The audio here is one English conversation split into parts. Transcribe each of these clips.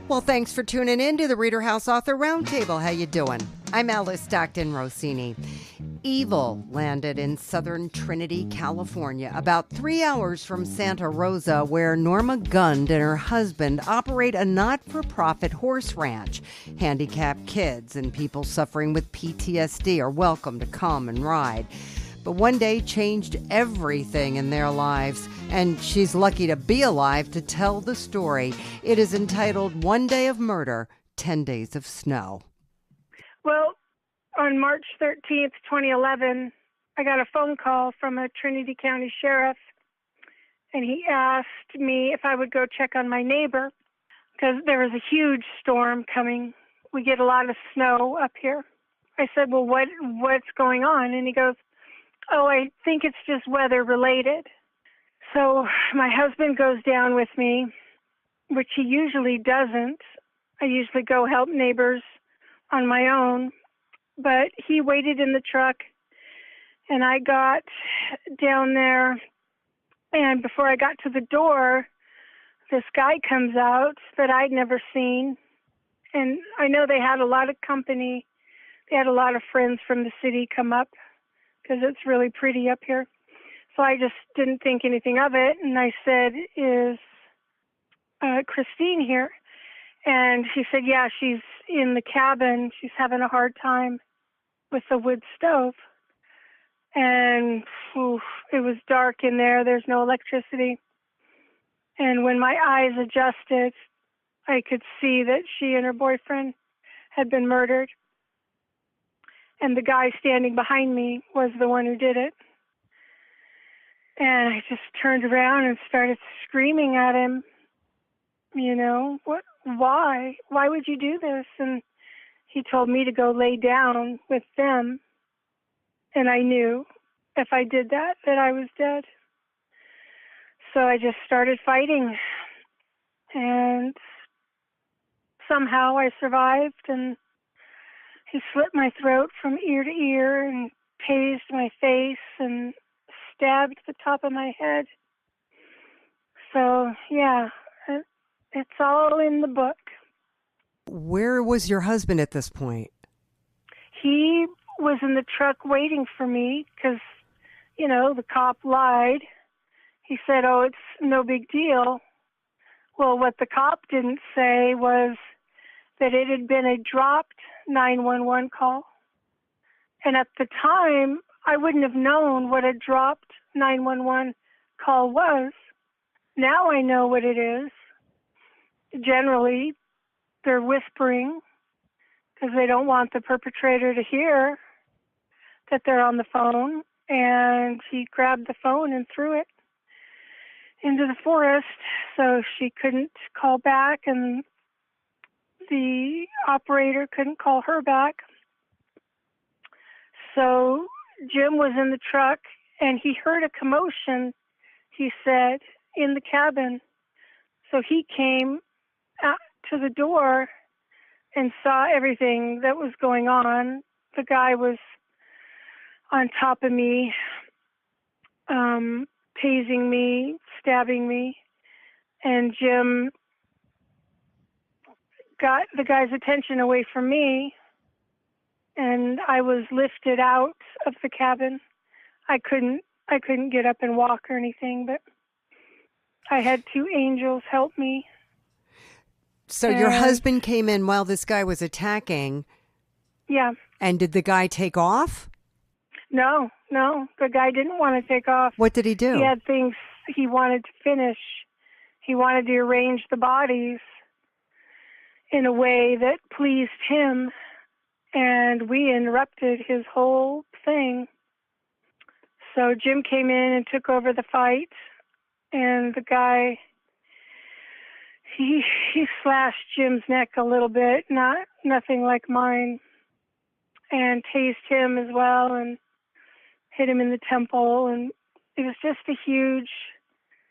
Well, thanks for tuning in to the ReaderHouse Author Roundtable. How you doing? I'm Alice Stockton Rossini. Evil landed in southern Trinity, California, about 3 hours from Santa Rosa, where Norma Gund and her husband operate a not-for-profit horse ranch. Handicapped kids and people suffering with PTSD are welcome to come and ride. But one day changed everything in their lives, and she's lucky to be alive to tell the story. It is entitled One Day of Murder, 10 Days of Snow. Well, on March 13th, 2011, I got a phone call from a Trinity County sheriff, and he asked me if I would go check on my neighbor because there was a huge storm coming. We get a lot of snow up here. I said, well, what's going on? And he goes, oh, I think it's just weather related. So my husband goes down with me, which he usually doesn't. I usually go help neighbors on my own, but he waited in the truck, and I got down there, and before I got to the door, this guy comes out that I'd never seen, and I know they had a lot of company. They had a lot of friends from the city come up because it's really pretty up here. So I just didn't think anything of it, and I said, is Christine here? And she said, yeah, she's in the cabin. She's having a hard time with the wood stove. And it was dark in there. There's no electricity. And when my eyes adjusted, I could see that she and her boyfriend had been murdered. And the guy standing behind me was the one who did it. And I just turned around and started screaming at him, you know, why? Why would you do this? And he told me to go lay down with them. And I knew if I did that I was dead. So I just started fighting. And somehow I survived, and he slit my throat from ear to ear and tased my face and stabbed the top of my head. So, yeah, it's all in the book. Where was your husband at this point? He was in the truck waiting for me because, you know, the cop lied. He said, oh, it's no big deal. Well, what the cop didn't say was that it had been a dropped 911 call. And at the time, I wouldn't have known what a dropped 911 call was. Now I know what it is. Generally, they're whispering because they don't want the perpetrator to hear that they're on the phone. And he grabbed the phone and threw it into the forest so she couldn't call back, and the operator couldn't call her back. So Jim was in the truck, and he heard a commotion, he said, in the cabin. So he came out to the door and saw everything that was going on. The guy was on top of me, tasing me, stabbing me, and Jim got the guy's attention away from me, and I was lifted out of the cabin. I couldn't get up and walk or anything, but I had two angels help me. So your husband came in while this guy was attacking. Yeah. And did the guy take off? No, the guy didn't want to take off. What did he do? He had things he wanted to finish. He wanted to arrange the bodies in a way that pleased him, and we interrupted his whole thing. So Jim came in and took over the fight, and the guy, he slashed Jim's neck a little bit, nothing like mine, and tased him as well, and hit him in the temple, and it was just a huge,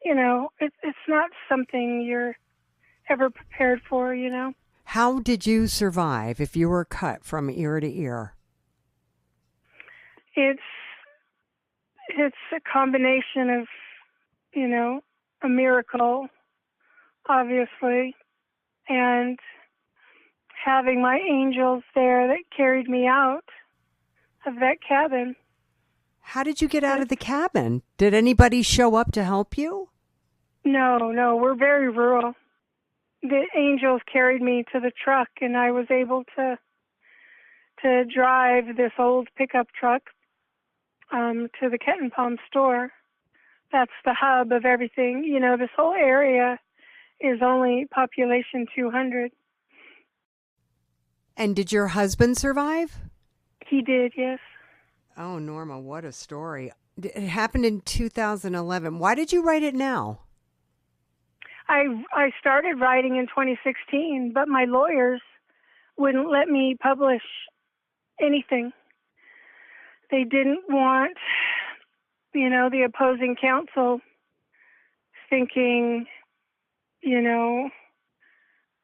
you know, it's not something you're ever prepared for, you know. How did you survive if you were cut from ear to ear? It's a combination of, you know, a miracle, obviously, and having my angels there that carried me out of that cabin. How did you get out of the cabin? Did anybody show up to help you? No, we're very rural. The angels carried me to the truck, and I was able to drive this old pickup truck to the Kitten Palm store. That's the hub of everything. You know, this whole area is only population 200. And did your husband survive? He did, yes. Oh, Norma, what a story. It happened in 2011. Why did you write it now? I started writing in 2016, but my lawyers wouldn't let me publish anything. They didn't want, the opposing counsel thinking,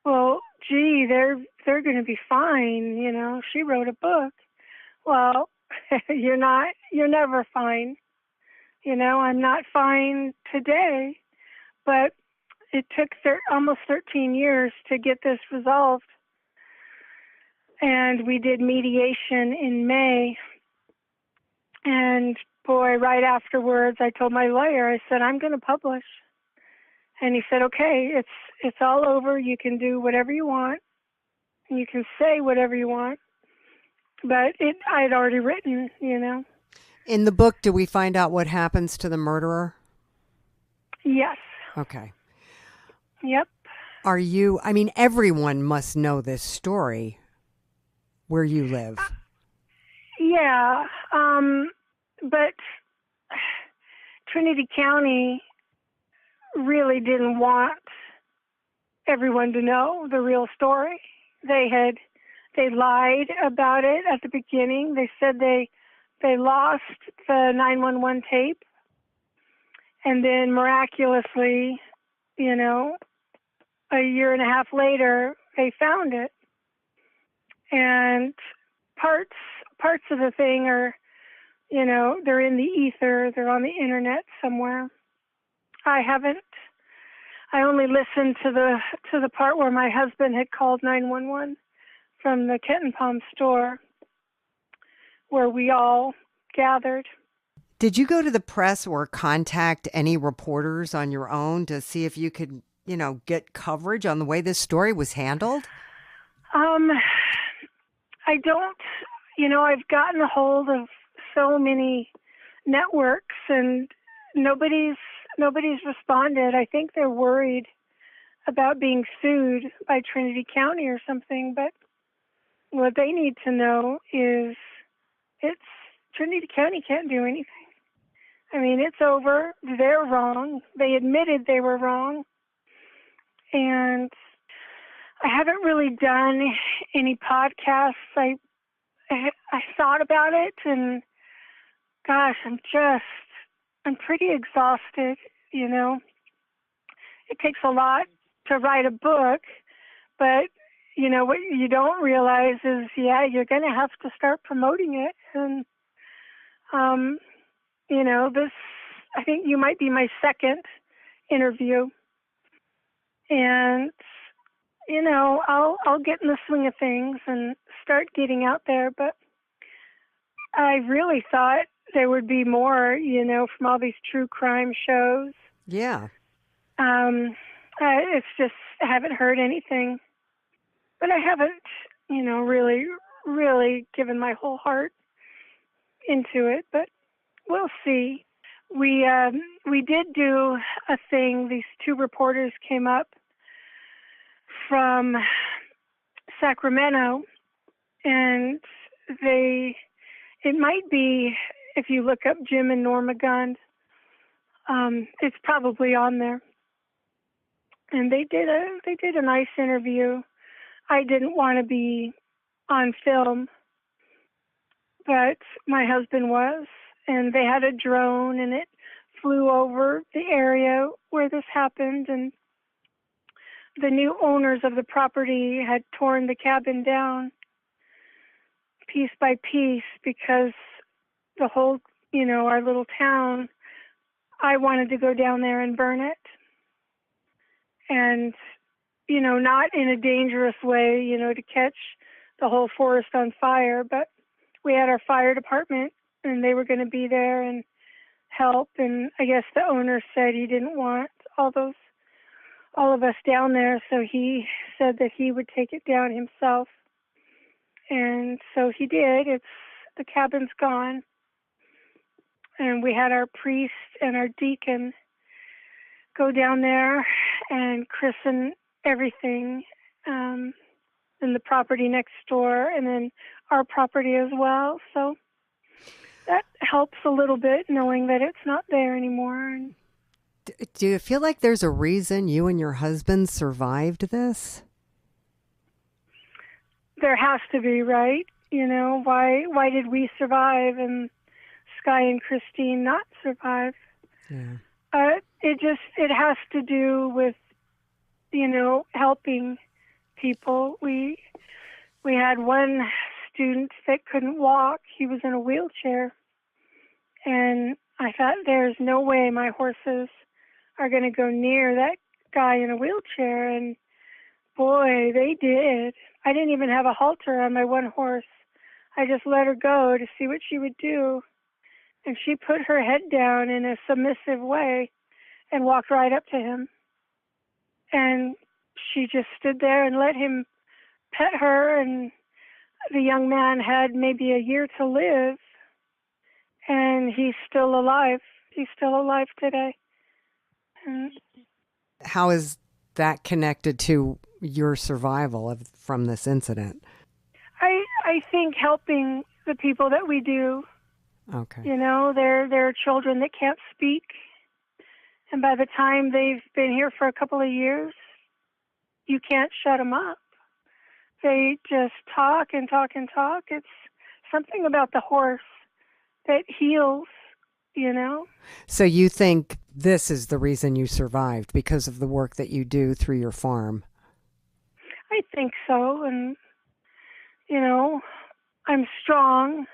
well, gee, they're going to be fine. She wrote a book. Well, you're never fine. I'm not fine today, but it took almost 13 years to get this resolved. And we did mediation in May. And boy, right afterwards, I told my lawyer, I said, I'm going to publish. And he said, okay, it's all over. You can do whatever you want. And you can say whatever you want. But I'd already written, In the book, do we find out what happens to the murderer? Yes. Okay. Yep. Everyone must know this story where you live. Yeah. But Trinity County really didn't want everyone to know the real story. They lied about it at the beginning. They said they lost the 911 tape, and then miraculously, a year and a half later, they found it. And parts of the thing are, they're in the ether. They're on the internet somewhere. I only listened to the part where my husband had called 911 from the Kitten Palm store where we all gathered. Did you go to the press or contact any reporters on your own to see if you could, get coverage on the way this story was handled? I don't, I've gotten a hold of so many networks and nobody's responded. I think they're worried about being sued by Trinity County or something, but what they need to know is Trinity County can't do anything. It's over. They're wrong. They admitted they were wrong. And I haven't really done any podcasts. I thought about it, and gosh, I'm pretty exhausted, It takes a lot to write a book, but what you don't realize is, you're going to have to start promoting it. And, this, I think you might be my second interview. And, I'll get in the swing of things and start getting out there. But I really thought there would be more, from all these true crime shows. Yeah. It's just, I haven't heard anything. But I haven't, really given my whole heart into it. But we'll see. We did do a thing. These two reporters came up from Sacramento, and it might be, if you look up Jim and Norma Gund, it's probably on there. And they did a nice interview. I didn't want to be on film, but my husband was, and they had a drone, and it flew over the area where this happened, and the new owners of the property had torn the cabin down piece by piece because the whole, our little town, I wanted to go down there and burn it. And not in a dangerous way, to catch the whole forest on fire, but we had our fire department and they were going to be there and help. And I guess the owner said he didn't want all of us down there, so he said that he would take it down himself. And so he did. The cabin's gone. And we had our priest and our deacon go down there and christen everything, in the property next door and then our property as well. So that helps a little bit, knowing that it's not there anymore. And do you feel like there's a reason you and your husband survived this? there has to be, right? Why did we survive and Sky and Christine not survive? Yeah. It has to do with, helping people. We had one student that couldn't walk. He was in a wheelchair. And I thought, there's no way my horses are going to go near that guy in a wheelchair. And boy, they did. I didn't even have a halter on my one horse. I just let her go to see what she would do. And she put her head down in a submissive way and walked right up to him. And she just stood there and let him pet her. And the young man had maybe a year to live. And he's still alive. He's still alive today. And how is that connected to your survival from this incident? I think helping the people that we do. Okay. There are children that can't speak. And by the time they've been here for a couple of years, you can't shut them up. They just talk and talk and talk. It's something about the horse that heals, So you think this is the reason you survived, because of the work that you do through your farm? I think so. And, I'm strong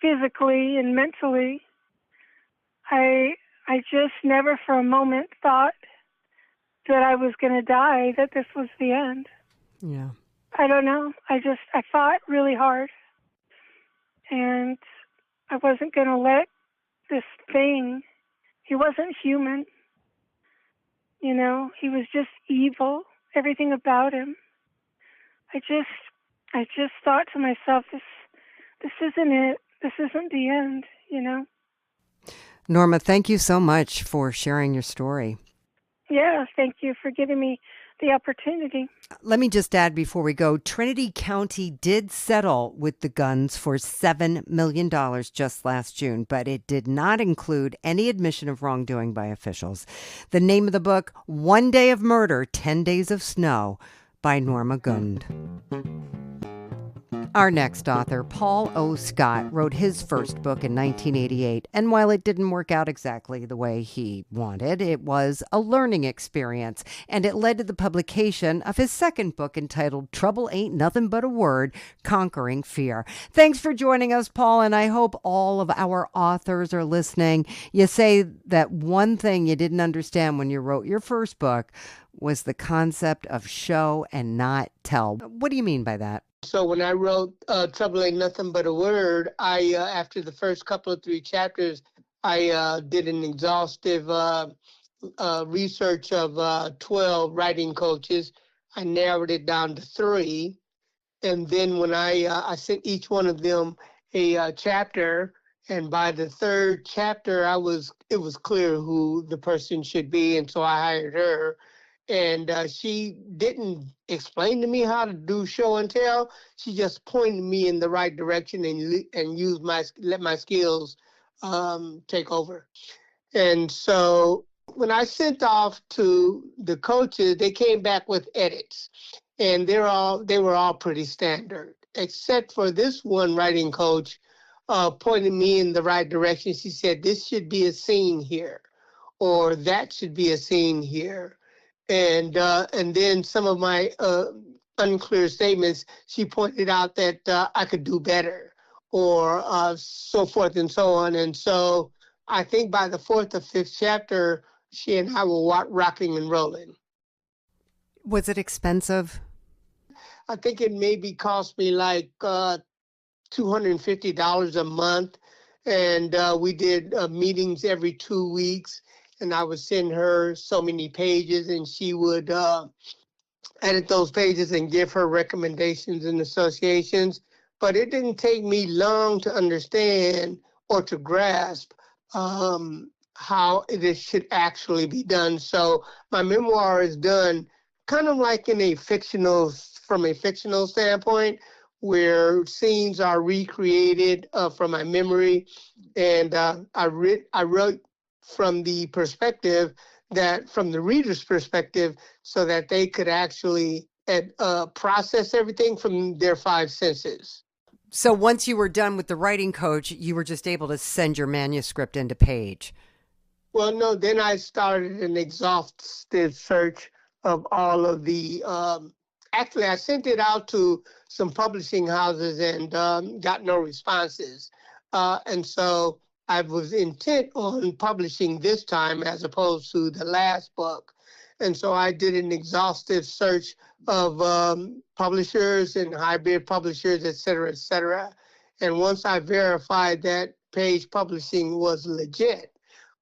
physically and mentally. I just never for a moment thought that I was going to die, that this was the end. Yeah. I don't know. I fought really hard. And I wasn't going to let this thing, he wasn't human. He was just evil, everything about him. I just thought to myself, this isn't it. This isn't the end, Norma, thank you so much for sharing your story. Yeah, thank you for giving me the opportunity. Let me just add before we go, Trinity County did settle with the Gunds for $7 million just last June, but it did not include any admission of wrongdoing by officials. The name of the book, One Day of Murder, 10 Days of Snow, by Norma Gund. Our next author, Paul O. Scott, wrote his first book in 1988, and while it didn't work out exactly the way he wanted, it was a learning experience, and it led to the publication of his second book entitled Trouble Ain't Nothing But a Word, Conquering Fear. Thanks for joining us, Paul, and I hope all of our authors are listening. You say that one thing you didn't understand when you wrote your first book was the concept of show and not tell. What do you mean by that? So when I wrote Trouble Ain't Nothing But a Word, I after the first couple of 3 chapters, I did an exhaustive research of 12 writing coaches. I narrowed it down to 3. And then when I sent each one of them a chapter, and by the 3rd chapter, it was clear who the person should be, and so I hired her. And she didn't explain to me how to do show and tell. She just pointed me in the right direction and let my skills take over. And so when I sent off to the coaches, they came back with edits, and they were all pretty standard, except for this one writing coach pointed me in the right direction. She said, "This should be a scene here," or "That should be a scene here." And then some of my unclear statements, she pointed out that I could do better, or so forth and so on. And so I think by the 4th or 5th chapter, she and I were rocking and rolling. Was it expensive? I think it maybe cost me like $250 a month. And we did meetings every 2 weeks. And I would send her so many pages, and she would edit those pages and give her recommendations and associations. But it didn't take me long to understand or to grasp how it should actually be done. So my memoir is done kind of like from a fictional standpoint, where scenes are recreated from my memory. And I wrote from the perspective from the reader's perspective, so that they could actually process everything from their five senses. So once you were done with the writing coach, you were just able to send your manuscript into Paige. Well, no, then I started an exhaustive search of all of the. Actually, I sent it out to some publishing houses and got no responses. And so I was intent on publishing this time as opposed to the last book. And so I did an exhaustive search of publishers and hybrid publishers, et cetera, et cetera. And once I verified that Page Publishing was legit,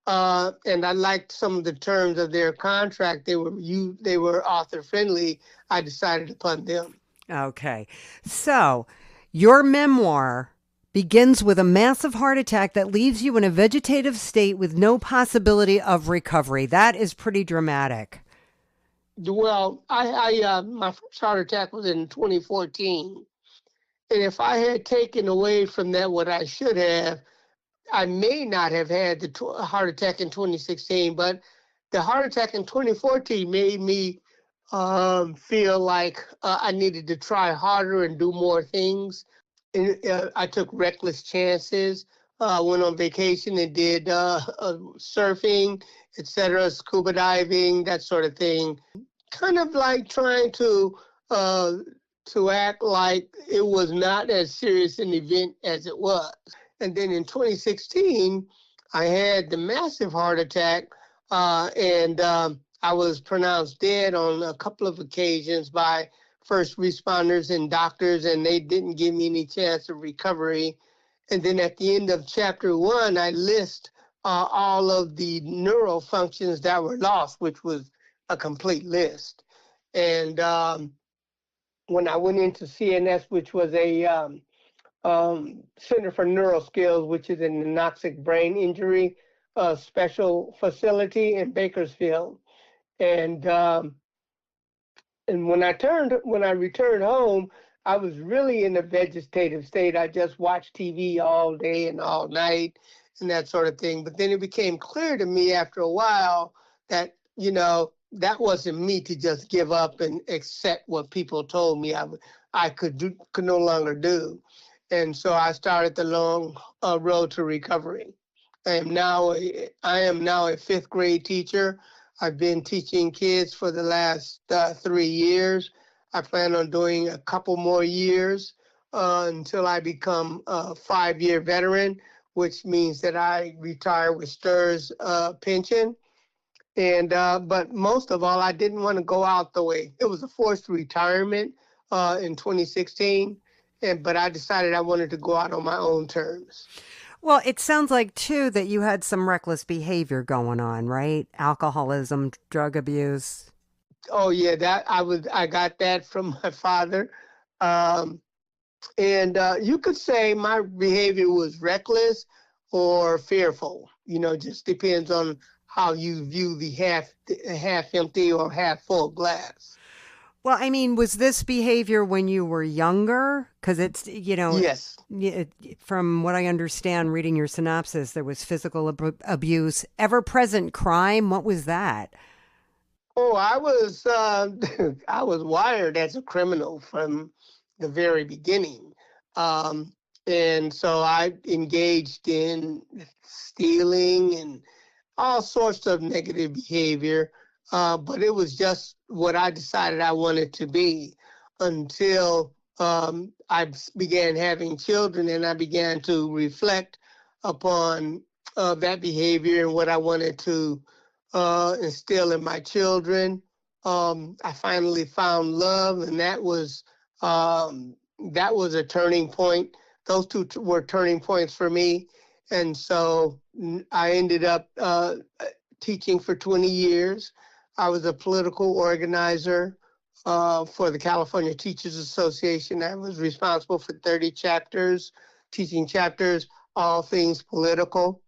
and I liked some of the terms of their contract, they were author friendly, I decided upon them. Okay. So your memoir begins with a massive heart attack that leaves you in a vegetative state with no possibility of recovery. That is pretty dramatic. Well, my first heart attack was in 2014. And if I had taken away from that what I should have, I may not have had the heart attack in 2016, but the heart attack in 2014 made me feel like I needed to try harder and do more things. And, I took reckless chances, went on vacation and did surfing, etc., scuba diving, that sort of thing. Kind of like trying to act like it was not as serious an event as it was. And then in 2016, I had the massive heart attack, and I was pronounced dead on a couple of occasions by first responders and doctors, and they didn't give me any chance of recovery. And then at the end of chapter 1, I list all of the neural functions that were lost, which was a complete list. And when I went into CNS, which was a Center for Neural Skills, which is an anoxic brain injury special facility in Bakersfield. And when I returned home, I was really in a vegetative state. I just watched TV all day and all night and that sort of thing. But then it became clear to me after a while that, that wasn't me to just give up and accept what people told me I could no longer do. And so I started the long road to recovery. I am now a fifth grade teacher. I've been teaching kids for the last 3 years. I plan on doing a couple more years until I become a 5-year veteran, which means that I retire with Starr's pension. And but most of all, I didn't want to go out the way. It was a forced retirement in 2016, but I decided I wanted to go out on my own terms. Well, it sounds like, too, that you had some reckless behavior going on, right? Alcoholism, drug abuse. Oh, yeah, I got that from my father. And you could say my behavior was reckless or fearful. Just depends on how you view the half empty or half full glass. Well, I mean, was this behavior when you were younger? Because it's, Yes. From what I understand, reading your synopsis, there was physical abuse, ever-present crime. What was that? Oh, I was I was wired as a criminal from the very beginning, and so I engaged in stealing and all sorts of negative behavior. But it was just what I decided I wanted to be until I began having children, and I began to reflect upon that behavior and what I wanted to instill in my children. I finally found love, and that was a turning point. Those two were turning points for me, and so I ended up teaching for 20 years. I was a political organizer for the California Teachers Association. I was responsible for 30 chapters, teaching chapters, all things political.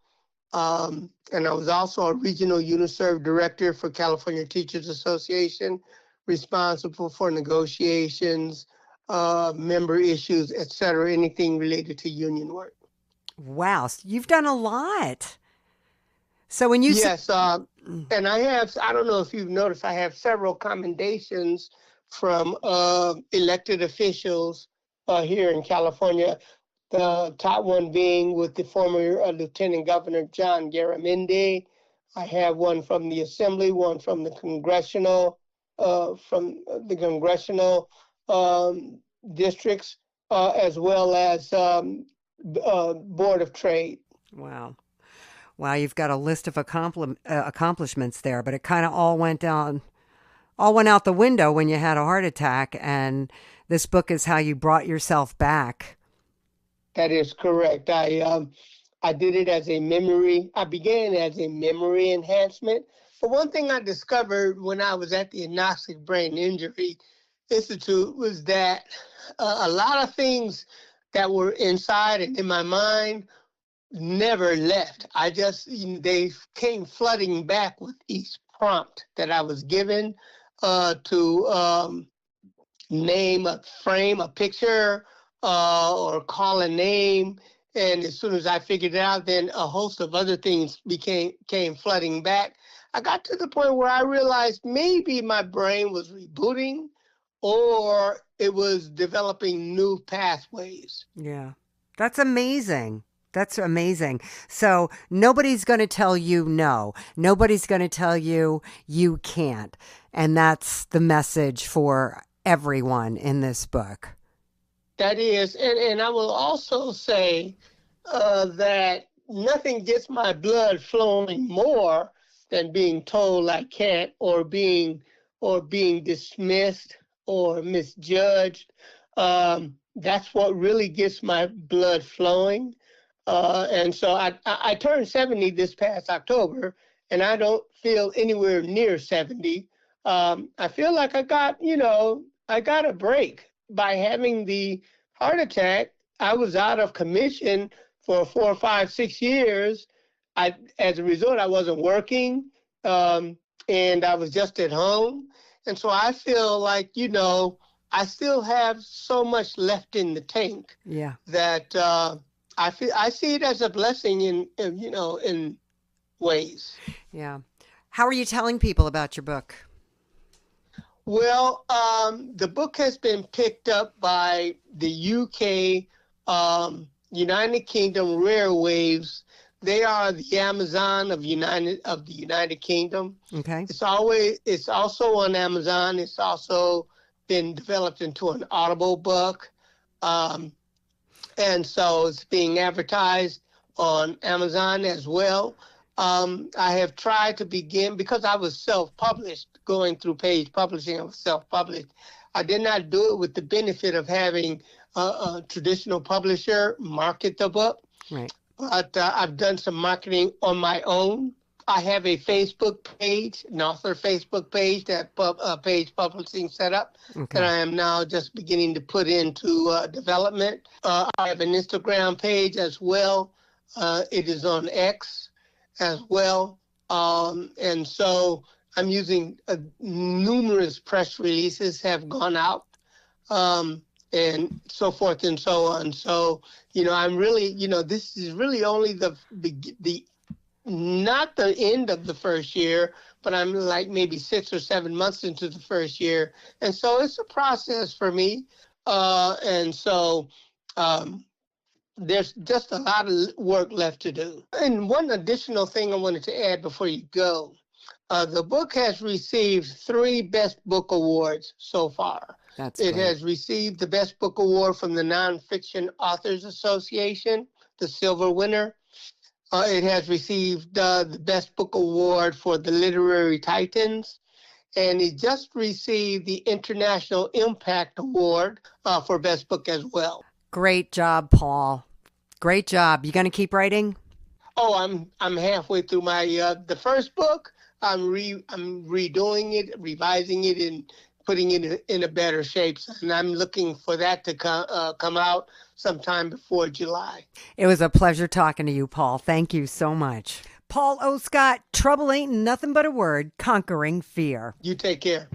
And I was also a regional UNISERV director for California Teachers Association, responsible for negotiations, member issues, et cetera, anything related to union work. Wow, so you've done a lot. So when you Yes, and I don't know if you've noticed, I have several commendations from elected officials here in California. The top one being with the former Lieutenant Governor John Garamendi. I have one from the Assembly, one from the congressional districts, as well as Board of Trade. wow. Wow, you've got a list of accomplishments there, but it kind of all went out the window when you had a heart attack, and this book is how you brought yourself back. That is correct. I did it as a memory. I began as a memory enhancement. But one thing I discovered when I was at the Anoxic Brain Injury Institute was that a lot of things that were inside and in my mind never left. They came flooding back with each prompt that I was given to name a frame, a picture, or call a name. And as soon as I figured it out, then a host of other things came flooding back. I got to the point where I realized maybe my brain was rebooting or it was developing new pathways. Yeah. That's amazing. That's amazing. So nobody's going to tell you no. Nobody's going to tell you you can't. And that's the message for everyone in this book. That is, and I will also say that nothing gets my blood flowing more than being told I can't, or being dismissed or misjudged. That's what really gets my blood flowing. And so I turned 70 this past October, and I don't feel anywhere near 70. I feel like I got a break. By having the heart attack, I was out of commission for 4, 5, 6 years. As a result, I wasn't working, and I was just at home. And so I feel like, I still have so much left in the tank. Yeah. That I see it as a blessing in ways. Yeah. How are you telling people about your book? Well, the book has been picked up by the UK, United Kingdom Rare Waves. They are the Amazon of the United Kingdom. Okay. It's also on Amazon. It's also been developed into an Audible book. And so it's being advertised on Amazon as well. I have tried to begin, because I was self-published, going through Paige Publishing, I was self-published. I did not do it with the benefit of having a traditional publisher market the book. Right. But I've done some marketing on my own. I have a Facebook page, an author Facebook page that Paige Publishing set up, that I am now just beginning to put into development. I have an Instagram page as well. It is on X as well. And so I'm using numerous press releases have gone out, and so forth and so on. So, I'm really, this is really only the not the end of the first year, but I'm like maybe 6 or 7 months into the first year. And so it's a process for me. And so there's just a lot of work left to do. And one additional thing I wanted to add before you go. The book has received 3 Best Book Awards so far. It has received the Best Book Award from the Nonfiction Authors Association, the silver winner. It has received the Best Book Award for the Literary Titans. and he just received the International Impact Award for Best Book as well. Great job, Paul. Great job. You going to keep writing? Oh, I'm halfway through my the first book. I'm redoing it, revising it, and putting it in a better shape. And I'm looking for that to come out sometime before July. It was a pleasure talking to you, Paul. Thank you so much. Paul O. Scott, Trouble Ain't Nothing But a Word, Conquering Fear. You take care.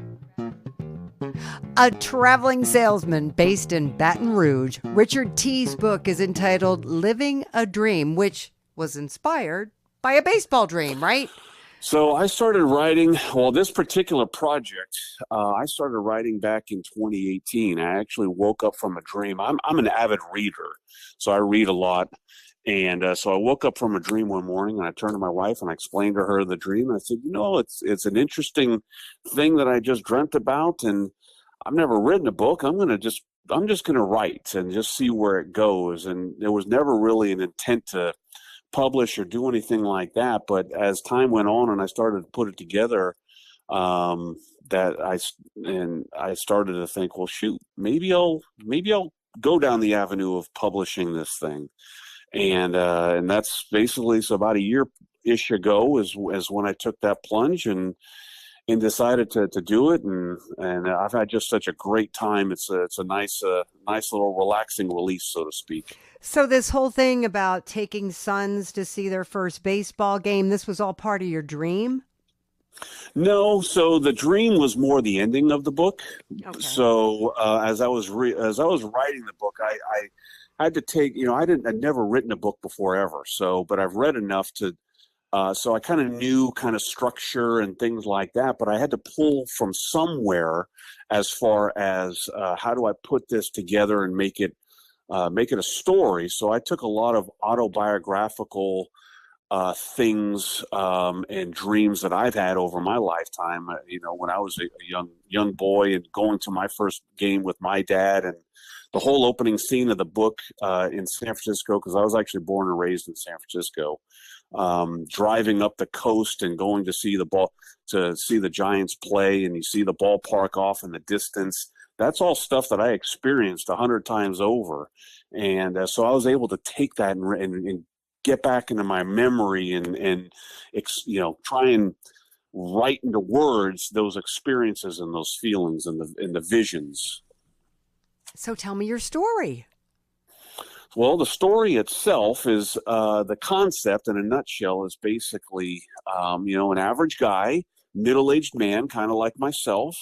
A traveling salesman based in Baton Rouge, Richard T's book is entitled Living a Dream, which was inspired by a baseball dream, right? So I started writing, well, this particular project, I started writing back in 2018. I actually woke up from a dream. I'm an avid reader, so I read a lot. And so I woke up from a dream one morning, and I turned to my wife and I explained to her the dream. And I said, it's an interesting thing that I just dreamt about, and I've never written a book. I'm just going to write and just see where it goes. And there was never really an intent to publish or do anything like that. But as time went on and I started to put it together, I started to think, well, shoot, maybe I'll go down the avenue of publishing this thing. And that's basically, so about a year-ish ago is when I took that plunge and decided to do it. And I've had just such a great time. It's a nice little relaxing release, so to speak. So this whole thing about taking sons to see their first baseball game, this was all part of your dream? No, so the dream was more the ending of the book. Okay. So as I was writing the book, I had to take, I'd never written a book before ever. But I've read enough to, so I kind of knew kind of structure and things like that, but I had to pull from somewhere as far as how do I put this together and make it a story. So I took a lot of autobiographical things and dreams that I've had over my lifetime. When I was a young boy and going to my first game with my dad, and the whole opening scene of the book in San Francisco, because I was actually born and raised in San Francisco, driving up the coast and going to see the Giants play, and you see the ballpark off in the distance. That's all stuff that I experienced 100 times over. And so I was able to take that and get back into my memory and try and write into words those experiences and those feelings and the visions. So tell me your story. Well, the story itself is the concept in a nutshell is basically, an average guy, middle-aged man, kind of like myself,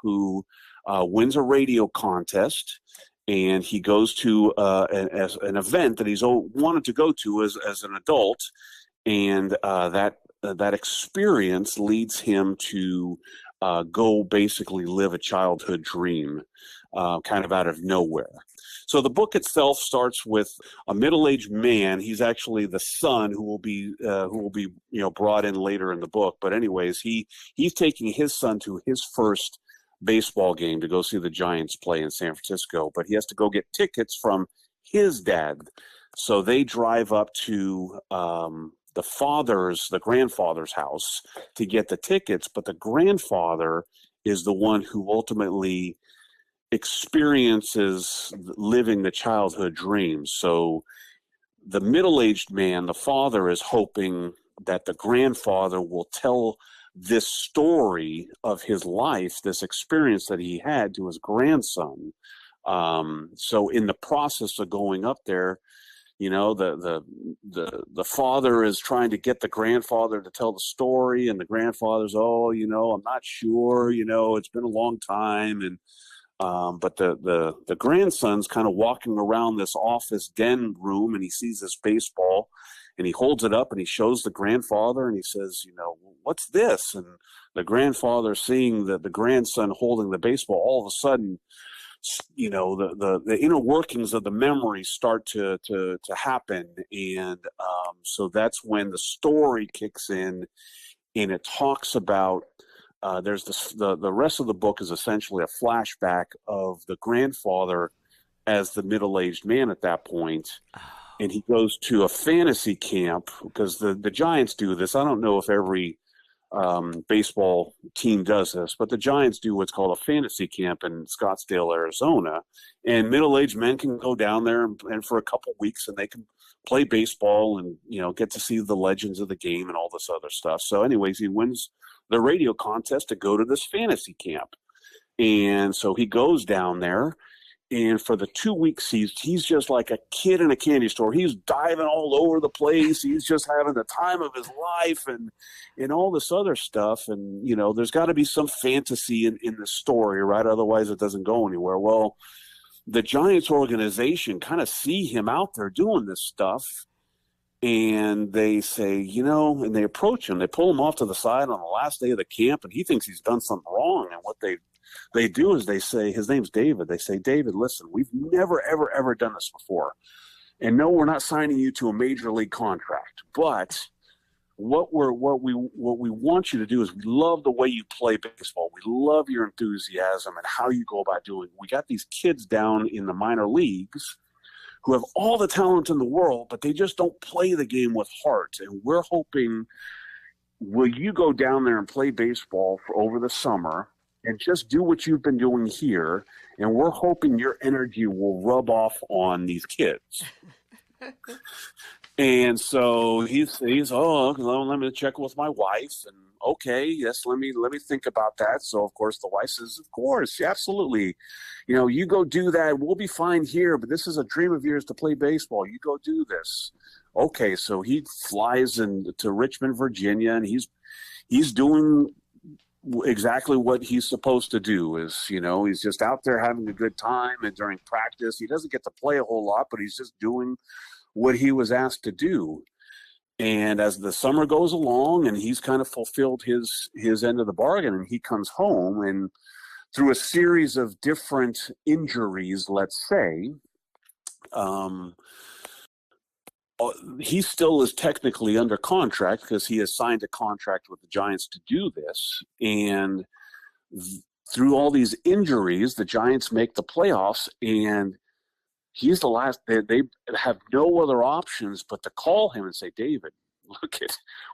who wins a radio contest, and he goes to an event that he's wanted to go to as an adult, and that experience leads him to go basically live a childhood dream, kind of out of nowhere. So the book itself starts with a middle-aged man. He's actually the son who will be brought in later in the book. But anyways, he's taking his son to his first baseball game to go see the Giants play in San Francisco, but he has to go get tickets from his dad. So they drive up to the grandfather's house to get the tickets, but the grandfather is the one who ultimately experiences living the childhood dream. So the middle-aged man, the father, is hoping that the grandfather will tell this story of his life, this experience that he had, to his grandson. So in the process of going up there, the father is trying to get the grandfather to tell the story, and the grandfather's, I'm not sure, it's been a long time. And but the grandson's kind of walking around this office den room, and he sees this baseball, and he holds it up and he shows the grandfather, and he says, what's this? And the grandfather, seeing the grandson holding the baseball, all of a sudden, the inner workings of the memories start to happen. And so that's when the story kicks in, and it talks about there's the rest of the book is essentially a flashback of the grandfather as the middle-aged man at that point. And he goes to a fantasy camp, because the Giants do this. I don't know if every baseball team does this, but the Giants do what's called a fantasy camp in Scottsdale, Arizona, and middle-aged men can go down there and for a couple of weeks, and they can play baseball and get to see the legends of the game and all this other stuff. So, anyways, he wins the radio contest to go to this fantasy camp, and so he goes down there. And for the 2 weeks, he's just like a kid in a candy store. He's diving all over the place. He's just having the time of his life and all this other stuff. And, there's got to be some fantasy in the story, right? Otherwise, it doesn't go anywhere. Well, the Giants organization kind of see him out there doing this stuff. And they say, and they approach him. They pull him off to the side on the last day of the camp, and he thinks he's done something wrong. And what they do is they say, his name's David. They say, David, listen, we've never, ever, ever done this before. And no, we're not signing you to a major league contract. But what we want you to do is we love the way you play baseball. We love your enthusiasm and how you go about doing it. We got these kids down in the minor leagues who have all the talent in the world, but they just don't play the game with heart. And we're hoping, will you go down there and play baseball for over the summer and just do what you've been doing here? And we're hoping your energy will rub off on these kids. And so he's let me check with my wife. And okay, yes, let me think about that. So of course the wife says, of course, absolutely. You go do that. We'll be fine here, but this is a dream of yours to play baseball. You go do this. Okay, so he flies to Richmond, Virginia, and he's doing exactly what he's supposed to do. Is he's just out there having a good time, and during practice he doesn't get to play a whole lot, but he's just doing what he was asked to do. And as the summer goes along and he's kind of fulfilled his end of the bargain, and he comes home, and through a series of different injuries, let's say, he still is technically under contract because he has signed a contract with the Giants to do this. And through all these injuries, the Giants make the playoffs, and he's the last. They have no other options but to call him and say, David, look,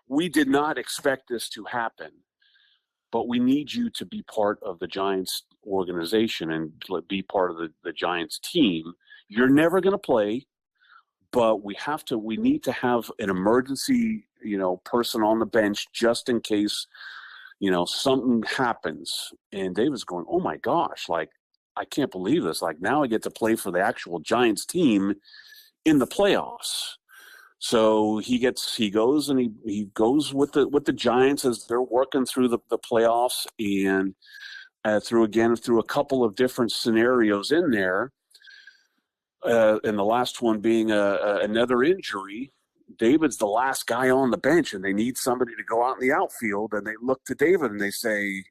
we did not expect this to happen, but we need you to be part of the Giants organization and be part of the Giants team. You're never going to play, but we need to have an emergency, person on the bench just in case, something happens. And David's going, oh my gosh, I can't believe this. Now I get to play for the actual Giants team in the playoffs. So he goes with the Giants as they're working through the playoffs, and through a couple of different scenarios in there. And the last one being another injury. David's the last guy on the bench, and they need somebody to go out in the outfield. And they look to David and they say,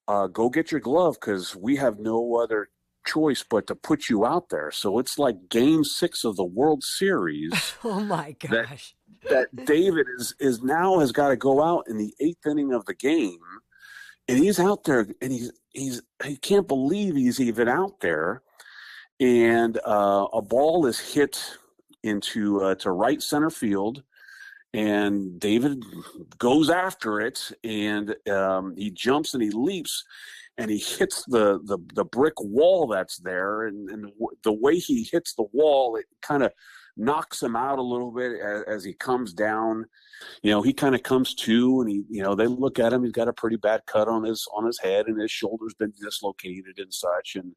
go get your glove, because we have no other choice but to put you out there. So it's like Game 6 of the World Series. Oh my gosh! That David is now has got to go out in the 8th inning of the game, and he's out there, and he can't believe he's even out there. And a ball is hit into to right center field. And David goes after it, and he jumps and he leaps, and he hits the brick wall that's there. And the way he hits the wall, it kind of knocks him out a little bit as he comes down. He kind of comes to, and they look at him. He's got a pretty bad cut on his head, and his shoulder's been dislocated and such. And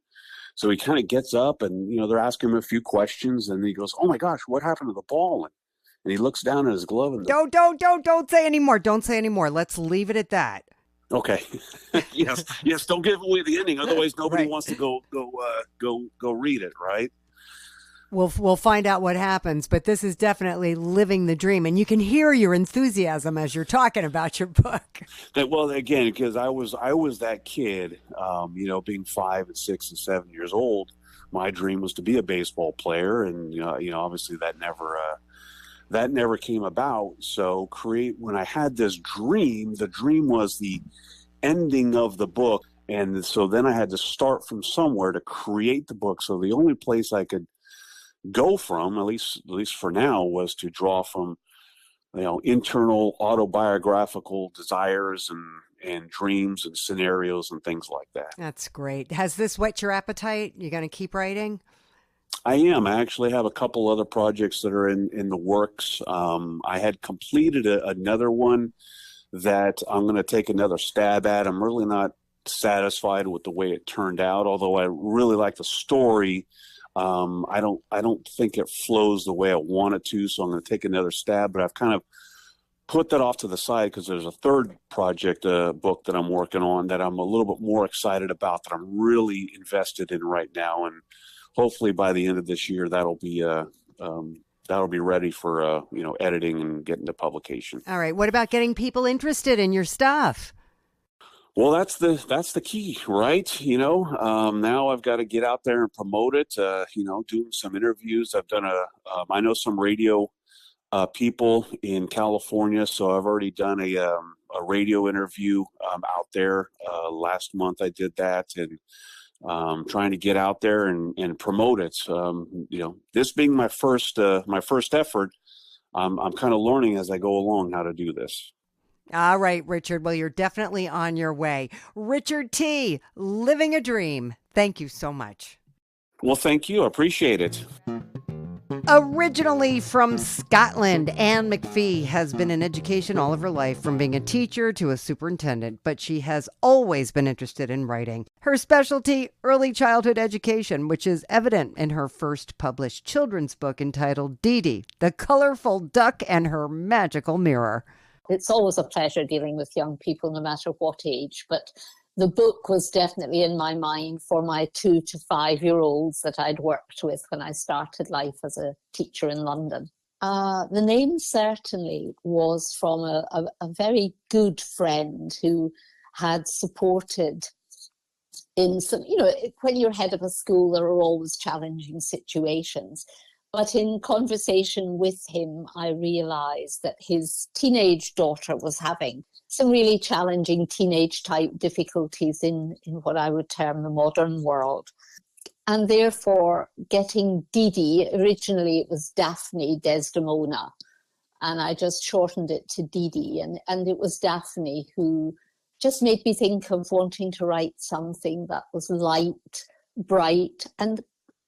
so he kind of gets up, and they're asking him a few questions, and he goes, "Oh my gosh, what happened to the ball?" And he looks down at his glove and don't say anymore. Don't say anymore. Let's leave it at that. Okay. Yes. Don't give away the ending. Otherwise, nobody wants to go read it. Right. We'll find out what happens, but this is definitely living the dream, and you can hear your enthusiasm as you're talking about your book. Well, again, because I was that kid, being 5 and 6 and 7 years old. My dream was to be a baseball player, and obviously that never came about. So when I had this dream, the dream was the ending of the book. And so then I had to start from somewhere to create the book. So the only place I could go from, at least for now, was to draw from internal autobiographical desires and dreams and scenarios and things like that. That's great. Has this whet your appetite? You going to keep writing? I am. I actually have a couple other projects that are in the works. I had completed another one that I'm going to take another stab at. I'm really not satisfied with the way it turned out, although I really like the story. I don't think it flows the way I want it to, so I'm going to take another stab. But I've kind of put that off to the side because there's a third project, book that I'm working on that I'm a little bit more excited about, that I'm really invested in right now, and hopefully by the end of this year that'll be ready for editing and getting to publication. All right. What about getting people interested in your stuff? Well, that's the key, right? Now I've got to get out there and promote it. Doing some interviews. I've done I know some radio people in California, so I've already done a radio interview out there. Last month I did that, and trying to get out there and promote it. This being my first effort, I'm kind of learning as I go along how to do this. All right, Richard. Well, you're definitely on your way. Richard T., Living a Dream. Thank you so much. Well, thank you. I appreciate it. Originally from Scotland, Anne McPhee has been in education all of her life, from being a teacher to a superintendent, but she has always been interested in writing. Her specialty, early childhood education, which is evident in her first published children's book entitled Dee Dee, the Colorful Duck and Her Magical Mirror. It's always a pleasure dealing with young people, no matter what age, but the book was definitely in my mind for my 2 to 5 year olds that I'd worked with when I started life as a teacher in London. The name certainly was from a very good friend who had supported in some, when you're head of a school, there are always challenging situations. But in conversation with him, I realized that his teenage daughter was having some really challenging teenage type difficulties in what I would term the modern world. And therefore, getting Dee Dee, originally it was Daphne Desdemona, and I just shortened it to Dee Dee. And it was Daphne who just made me think of wanting to write something that was light, bright, and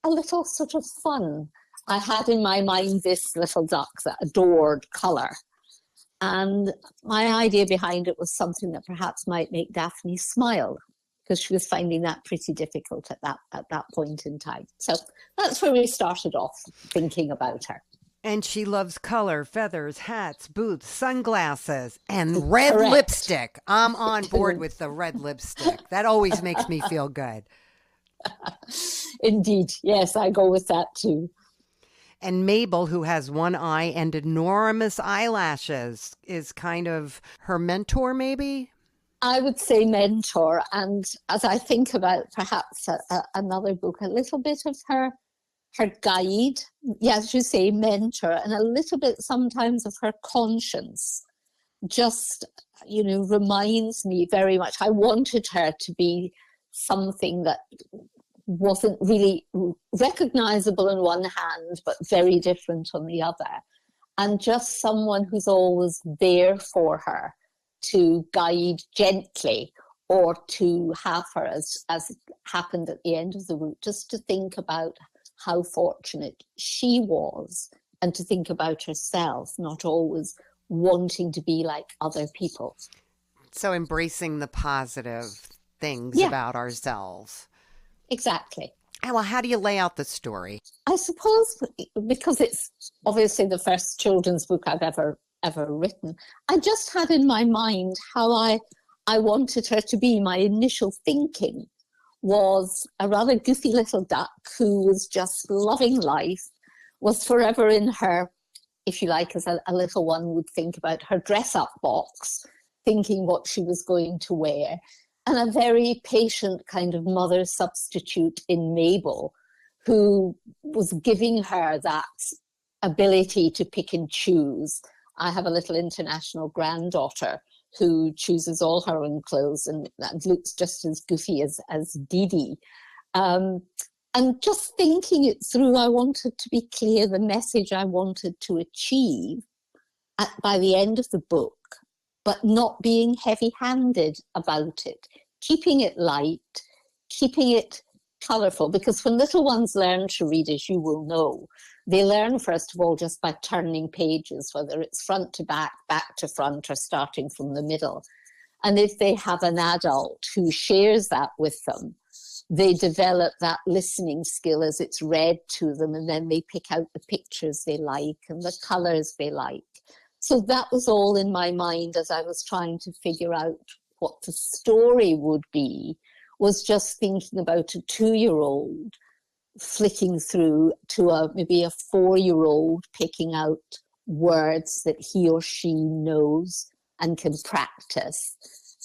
a little sort of fun. I had in my mind this little duck that adored colour. And my idea behind it was something that perhaps might make Daphne smile, because she was finding that pretty difficult at that point in time. So that's where we started off thinking about her. And she loves color, feathers, hats, boots, sunglasses, and red Correct. lipstick. I'm on board with the red lipstick. That always makes me feel good. Indeed. Yes, I go with that too. And Mabel, who has one eye and enormous eyelashes, is kind of her mentor, maybe? I would say mentor. And as I think about perhaps another book, a little bit of her guide, as you say, mentor, and a little bit sometimes of her conscience, just, reminds me very much. I wanted her to be something that wasn't really recognizable on one hand, but very different on the other. And just someone who's always there for her to guide gently, or to have her, as happened at the end of the book, just to think about how fortunate she was, and to think about herself, not always wanting to be like other people. So embracing the positive things about ourselves. Exactly. Well, how do you lay out the story? I suppose because it's obviously the first children's book I've ever written, I just had in my mind how I wanted her to be. My initial thinking was a rather goofy little duck who was just loving life, was forever in her, if you like, as a little one would think about her dress-up box, thinking what she was going to wear. And a very patient kind of mother substitute in Mabel, who was giving her that ability to pick and choose. I have a little international granddaughter who chooses all her own clothes, and that looks just as goofy as Dee Dee. And just thinking it through, I wanted to be clear the message I wanted to achieve by the end of the book, but not being heavy-handed about it, keeping it light, keeping it colourful, because when little ones learn to read, as you will know, they learn, first of all, just by turning pages, whether it's front to back, back to front, or starting from the middle. And if they have an adult who shares that with them, they develop that listening skill as it's read to them, and then they pick out the pictures they like and the colours they like. So that was all in my mind as I was trying to figure out what the story would be, was just thinking about a 2-year-old flicking through to maybe a 4-year-old, picking out words that he or she knows and can practice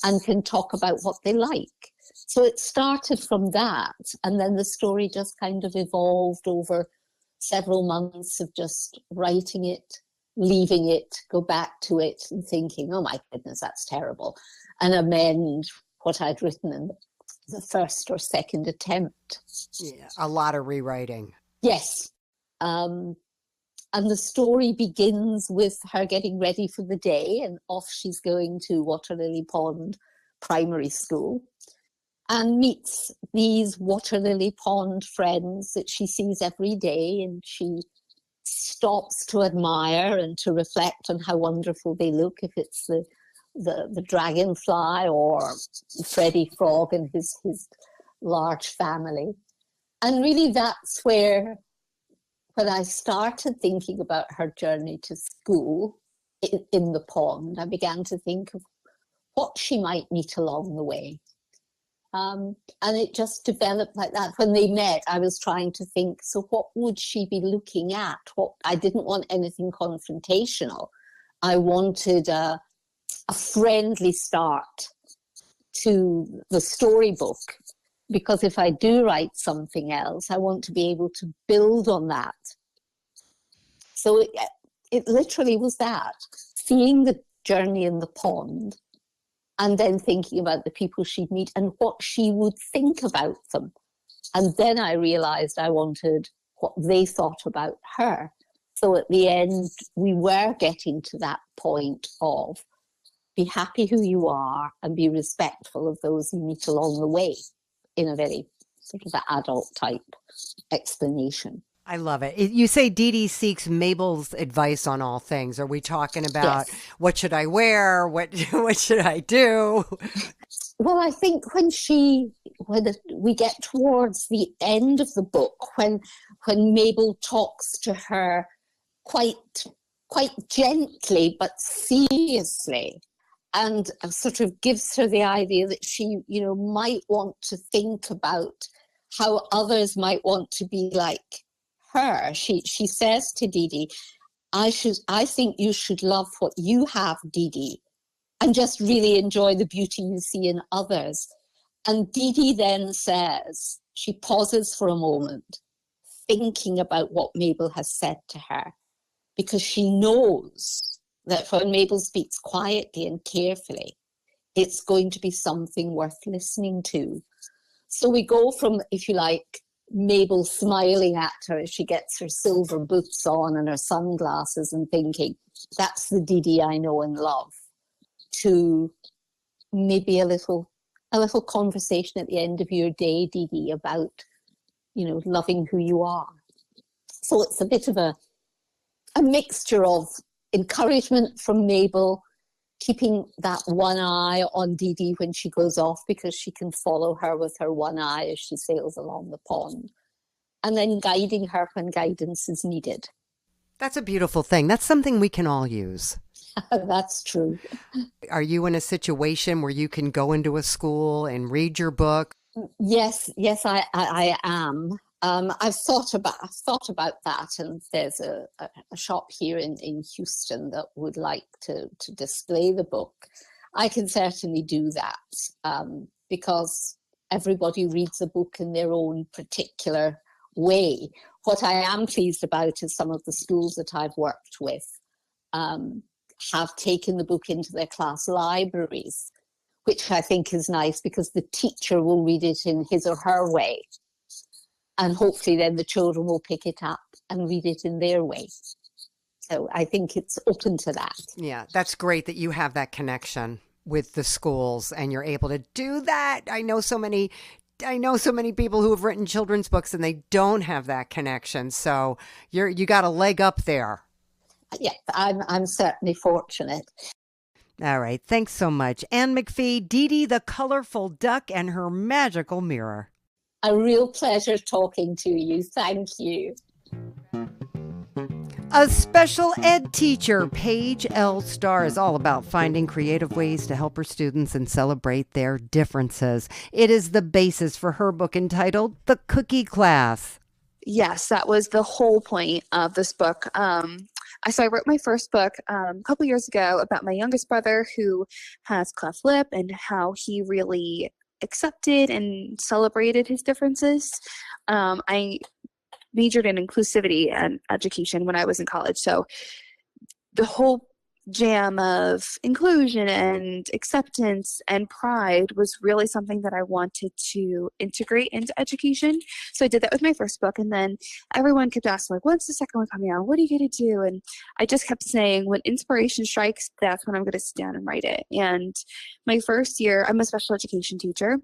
and can talk about what they like. So it started from that, and then the story just kind of evolved over several months of just writing it, leaving it, go back to it and thinking, oh my goodness, that's terrible, and amend what I'd written in the first or second attempt. Yeah, a lot of rewriting. Yes. And the story begins with her getting ready for the day, and off she's going to Waterlily Pond Primary School, and meets these Waterlily Pond friends that she sees every day, and she stops to admire and to reflect on how wonderful they look, if it's the dragonfly or Freddie Frog and his large family. And really that's where, when I started thinking about her journey to school in the pond, I began to think of what she might meet along the way. And it just developed like that. When they met, I was trying to think, so what would she be looking at? I didn't want anything confrontational. I wanted a friendly start to the storybook, because if I do write something else, I want to be able to build on that. So it literally was that, seeing the journey in the pond, and then thinking about the people she'd meet and what she would think about them. And then I realized I wanted what they thought about her. So at the end, we were getting to that point of be happy who you are and be respectful of those you meet along the way, in a very sort of adult type explanation. I love it. You say Dee Dee seeks Mabel's advice on all things. Are we talking about what should I wear? What should I do? Well, I think when we get towards the end of the book, when Mabel talks to her quite gently but seriously, and sort of gives her the idea that she, might want to think about how others might want to be like her. She says to Dee Dee, I think you should love what you have, Dee Dee, and just really enjoy the beauty you see in others. And Dee Dee then says, she pauses for a moment, thinking about what Mabel has said to her, because she knows that when Mabel speaks quietly and carefully, it's going to be something worth listening to. So we go from, if you like, Mabel smiling at her as she gets her silver boots on and her sunglasses and thinking, that's the Dee Dee I know and love, to maybe a little conversation at the end of your day, Dee Dee, about, loving who you are. So it's a bit of a mixture of encouragement from Mabel, keeping that one eye on Dee Dee when she goes off, because she can follow her with her one eye as she sails along the pond, and then guiding her when guidance is needed. That's a beautiful thing. That's something we can all use. That's true. Are you in a situation where you can go into a school and read your book? Yes, I am. I've thought about that, and there's a shop here in Houston that would like to display the book. I can certainly do that, because everybody reads a book in their own particular way. What I am pleased about is some of the schools that I've worked with have taken the book into their class libraries, which I think is nice, because the teacher will read it in his or her way. And hopefully then the children will pick it up and read it in their way. So I think it's open to that. Yeah, that's great that you have that connection with the schools and you're able to do that. I know so many people who have written children's books and they don't have that connection. So you got a leg up there. Yeah, I'm certainly fortunate. All right. Thanks so much. Anne McPhee, Dee Dee the Colorful Duck and Her Magical Mirror. A real pleasure talking to you. Thank you. A special ed teacher, Paige L. Starr, is all about finding creative ways to help her students and celebrate their differences. It is the basis for her book entitled The Cookie Class. Yes, that was the whole point of this book. So I wrote my first book a couple years ago about my youngest brother who has cleft lip and how he really accepted and celebrated his differences. I majored in inclusivity and education when I was in college. So the whole jam of inclusion and acceptance and pride was really something that I wanted to integrate into education. So I did that with my first book. And then everyone kept asking, like, when's the second one coming out? What are you going to do? And I just kept saying, when inspiration strikes, that's when I'm going to sit down and write it. And my first year, I'm a special education teacher.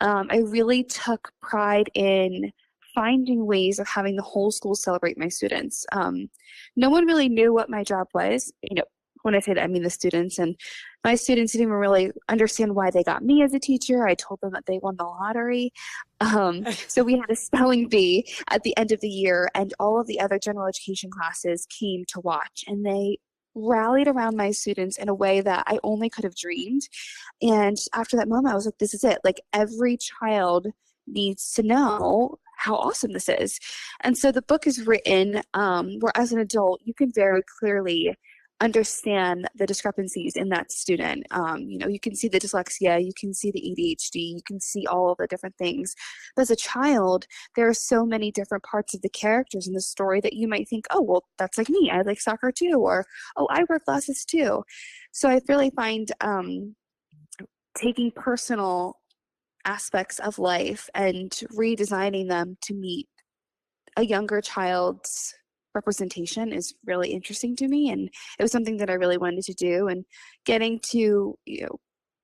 I really took pride in finding ways of having the whole school celebrate my students. No one really knew what my job was. When I say that, I mean the students. And my students didn't even really understand why they got me as a teacher. I told them that they won the lottery. So we had a spelling bee at the end of the year, and all of the other general education classes came to watch. And they rallied around my students in a way that I only could have dreamed. And after that moment, I was like, this is it. Like, every child needs to know how awesome this is. And so the book is written where, as an adult, you can very clearly understand the discrepancies in that student. You can see the dyslexia, you can see the ADHD, you can see all of the different things. But as a child, there are so many different parts of the characters in the story that you might think, oh, well, that's like me. I like soccer too. Or, oh, I wear glasses too. So I really find taking personal aspects of life and redesigning them to meet a younger child's representation is really interesting to me, and it was something that I really wanted to do. And getting to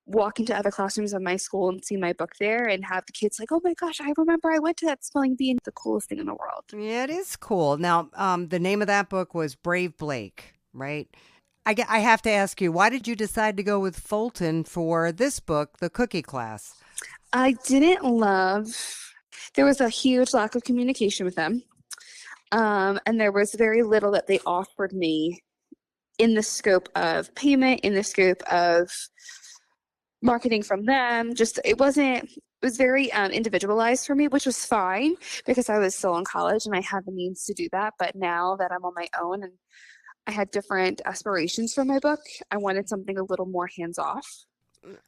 walk into other classrooms of my school and see my book there and have the kids like, oh my gosh, I remember I went to that spelling bee, and the coolest thing in the world. Yeah, it is cool. Now, the name of that book was Brave Blake, right? I have to ask you, why did you decide to go with Fulton for this book, The Cookie Class? There was a huge lack of communication with them. And there was very little that they offered me in the scope of payment, in the scope of marketing from them. It was very individualized for me, which was fine because I was still in college and I had the means to do that. But now that I'm on my own and I had different aspirations for my book, I wanted something a little more hands-off.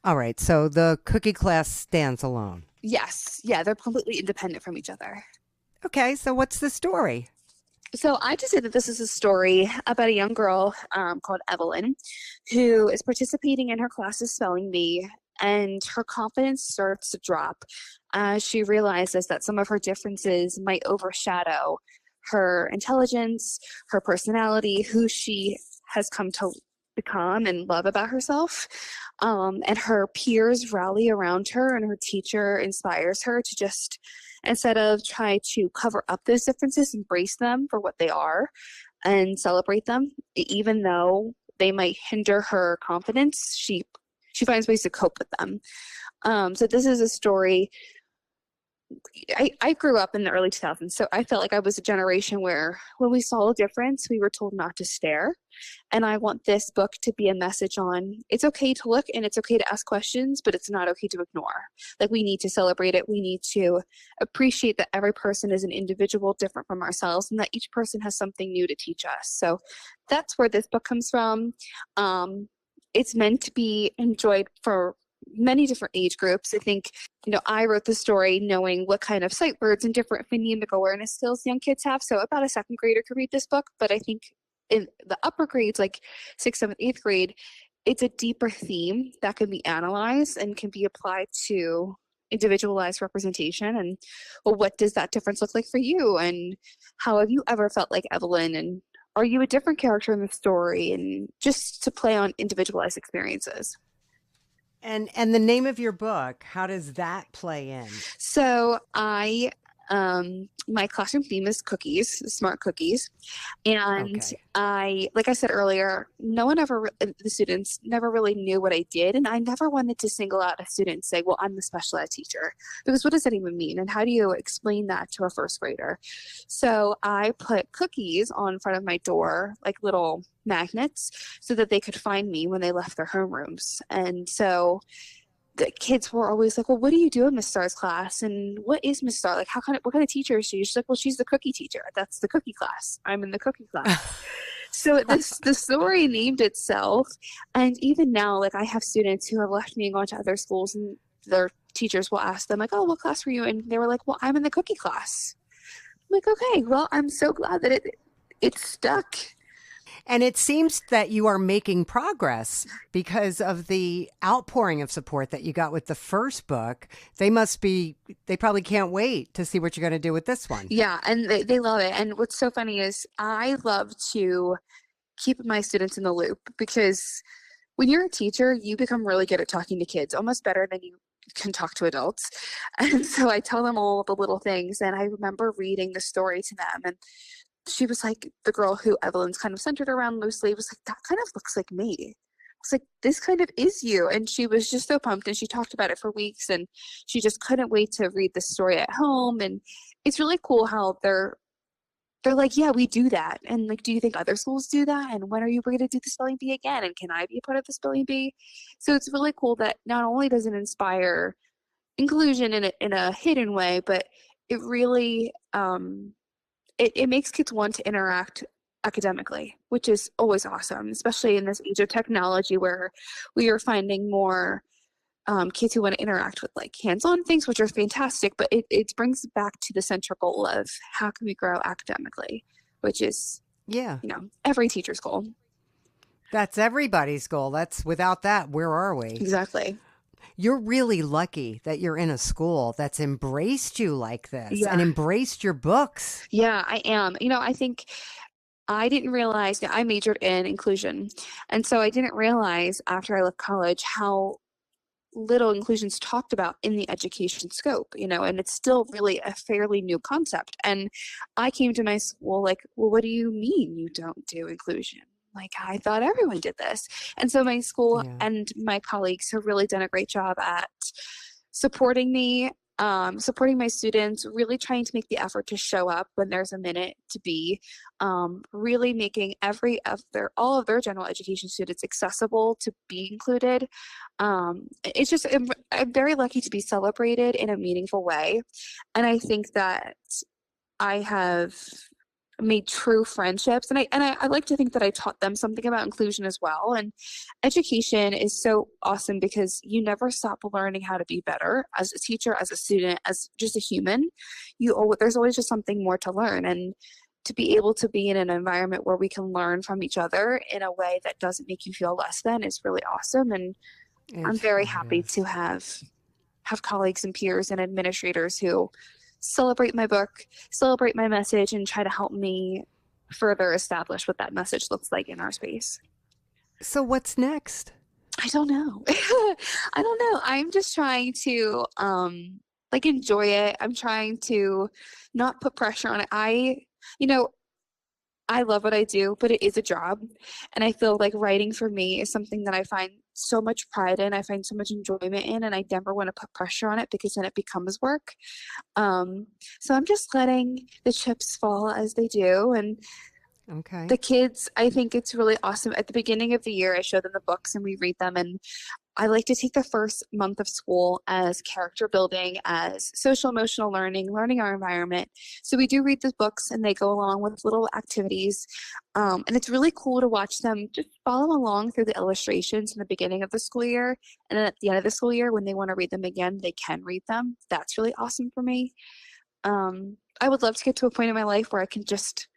All right. So the Cookie Class stands alone. Yes. Yeah, they're completely independent from each other. Okay, so what's the story? So I just say that this is a story about a young girl called Evelyn who is participating in her class's spelling bee, and her confidence starts to drop as she realizes that some of her differences might overshadow her intelligence, her personality, who she has come to become and love about herself. And her peers rally around her, and her teacher inspires her to just, instead of try to cover up those differences, embrace them for what they are and celebrate them, even though they might hinder her confidence. She finds ways to cope with them. So this is a story. I grew up in the early 2000s, so I felt like I was a generation where when we saw a difference, we were told not to stare. And I want this book to be a message on it's okay to look and it's okay to ask questions, but it's not okay to ignore. Like, we need to celebrate it. We need to appreciate that every person is an individual different from ourselves and that each person has something new to teach us. So that's where this book comes from. It's meant to be enjoyed for many different age groups. I think, I wrote the story knowing what kind of sight words and different phonemic awareness skills young kids have. So about a second grader could read this book, but I think in the upper grades, like 6th, 7th, 8th grade, it's a deeper theme that can be analyzed and can be applied to individualized representation. And, well, what does that difference look like for you? And how have you ever felt like Evelyn? And are you a different character in the story? And just to play on individualized experiences. And the name of your book, how does that play in? So my classroom theme is cookies, smart cookies. And Okay. like I said earlier, the students never really knew what I did. And I never wanted to single out a student and say, well, I'm the special ed teacher. Because what does that even mean? And how do you explain that to a first grader? So I put cookies on front of my door, like little magnets, so that they could find me when they left their homerooms. And so the kids were always like, well, what do you do in Miss Starr's class? And what is Miss Starr? Like, what kind of teacher is she? She's like, well, she's the cookie teacher. That's the cookie class. I'm in the cookie class. So the story named itself. And even now, like, I have students who have left me and gone to other schools, and their teachers will ask them, like, oh, what class were you in? And they were like, well, I'm in the cookie class. I'm like, okay, well, I'm so glad that it stuck. And it seems that you are making progress because of the outpouring of support that you got with the first book. They probably can't wait to see what you're going to do with this one. Yeah, and they love it. And what's so funny is I love to keep my students in the loop, because when you're a teacher, you become really good at talking to kids, almost better than you can talk to adults. And so I tell them all the little things. And I remember reading the story to them, and she was like, the girl who Evelyn's kind of centered around loosely was like, that kind of looks like me. I was like, this kind of is you. And she was just so pumped, and she talked about it for weeks, and she just couldn't wait to read the story at home. And it's really cool how they're like, yeah, we do that. And like, do you think other schools do that? And when are you going to do the spelling bee again? And can I be a part of the spelling bee? So it's really cool that not only does it inspire inclusion in a hidden way, but it really, it makes kids want to interact academically, which is always awesome, especially in this age of technology where we are finding more kids who want to interact with like hands-on things, which are fantastic, but it brings back to the central goal of how can we grow academically, which is, every teacher's goal. That's everybody's goal. Without that, where are we? Exactly. You're really lucky that you're in a school that's embraced you like this and embraced your books. Yeah, I am. I think I didn't realize that I majored in inclusion. And so I didn't realize after I left college how little inclusion's talked about in the education scope, and it's still really a fairly new concept. And I came to my school like, well, what do you mean you don't do inclusion? Like, I thought everyone did this. And so my school and my colleagues have really done a great job at supporting me, supporting my students, really trying to make the effort to show up when there's a minute to be, really making all of their general education students accessible to be included. It's just, I'm very lucky to be celebrated in a meaningful way. And I think that I have made true friendships, and I like to think that I taught them something about inclusion as well. And education is so awesome because you never stop learning how to be better as a teacher, as a student, as just a human. There's always just something more to learn, and to be able to be in an environment where we can learn from each other in a way that doesn't make you feel less than is really awesome. And I'm very happy to have colleagues and peers and administrators who celebrate my book, celebrate my message, and try to help me further establish what that message looks like in our space. So what's next? I don't know. I don't know. I'm just trying to enjoy it. I'm trying to not put pressure on it. I love what I do, but it is a job. And I feel like writing for me is something that I find so much pride in. I find so much enjoyment in, and I never want to put pressure on it because then it becomes work. So I'm just letting the chips fall as they do. And the kids, I think it's really awesome. At the beginning of the year, I show them the books and we read them. And I like to take the first month of school as character building, as social emotional learning our environment. So we do read the books, and they go along with little activities. And it's really cool to watch them just follow along through the illustrations in the beginning of the school year. And then at the end of the school year, when they want to read them again, they can read them. That's really awesome for me. I would love to get to a point in my life where I can just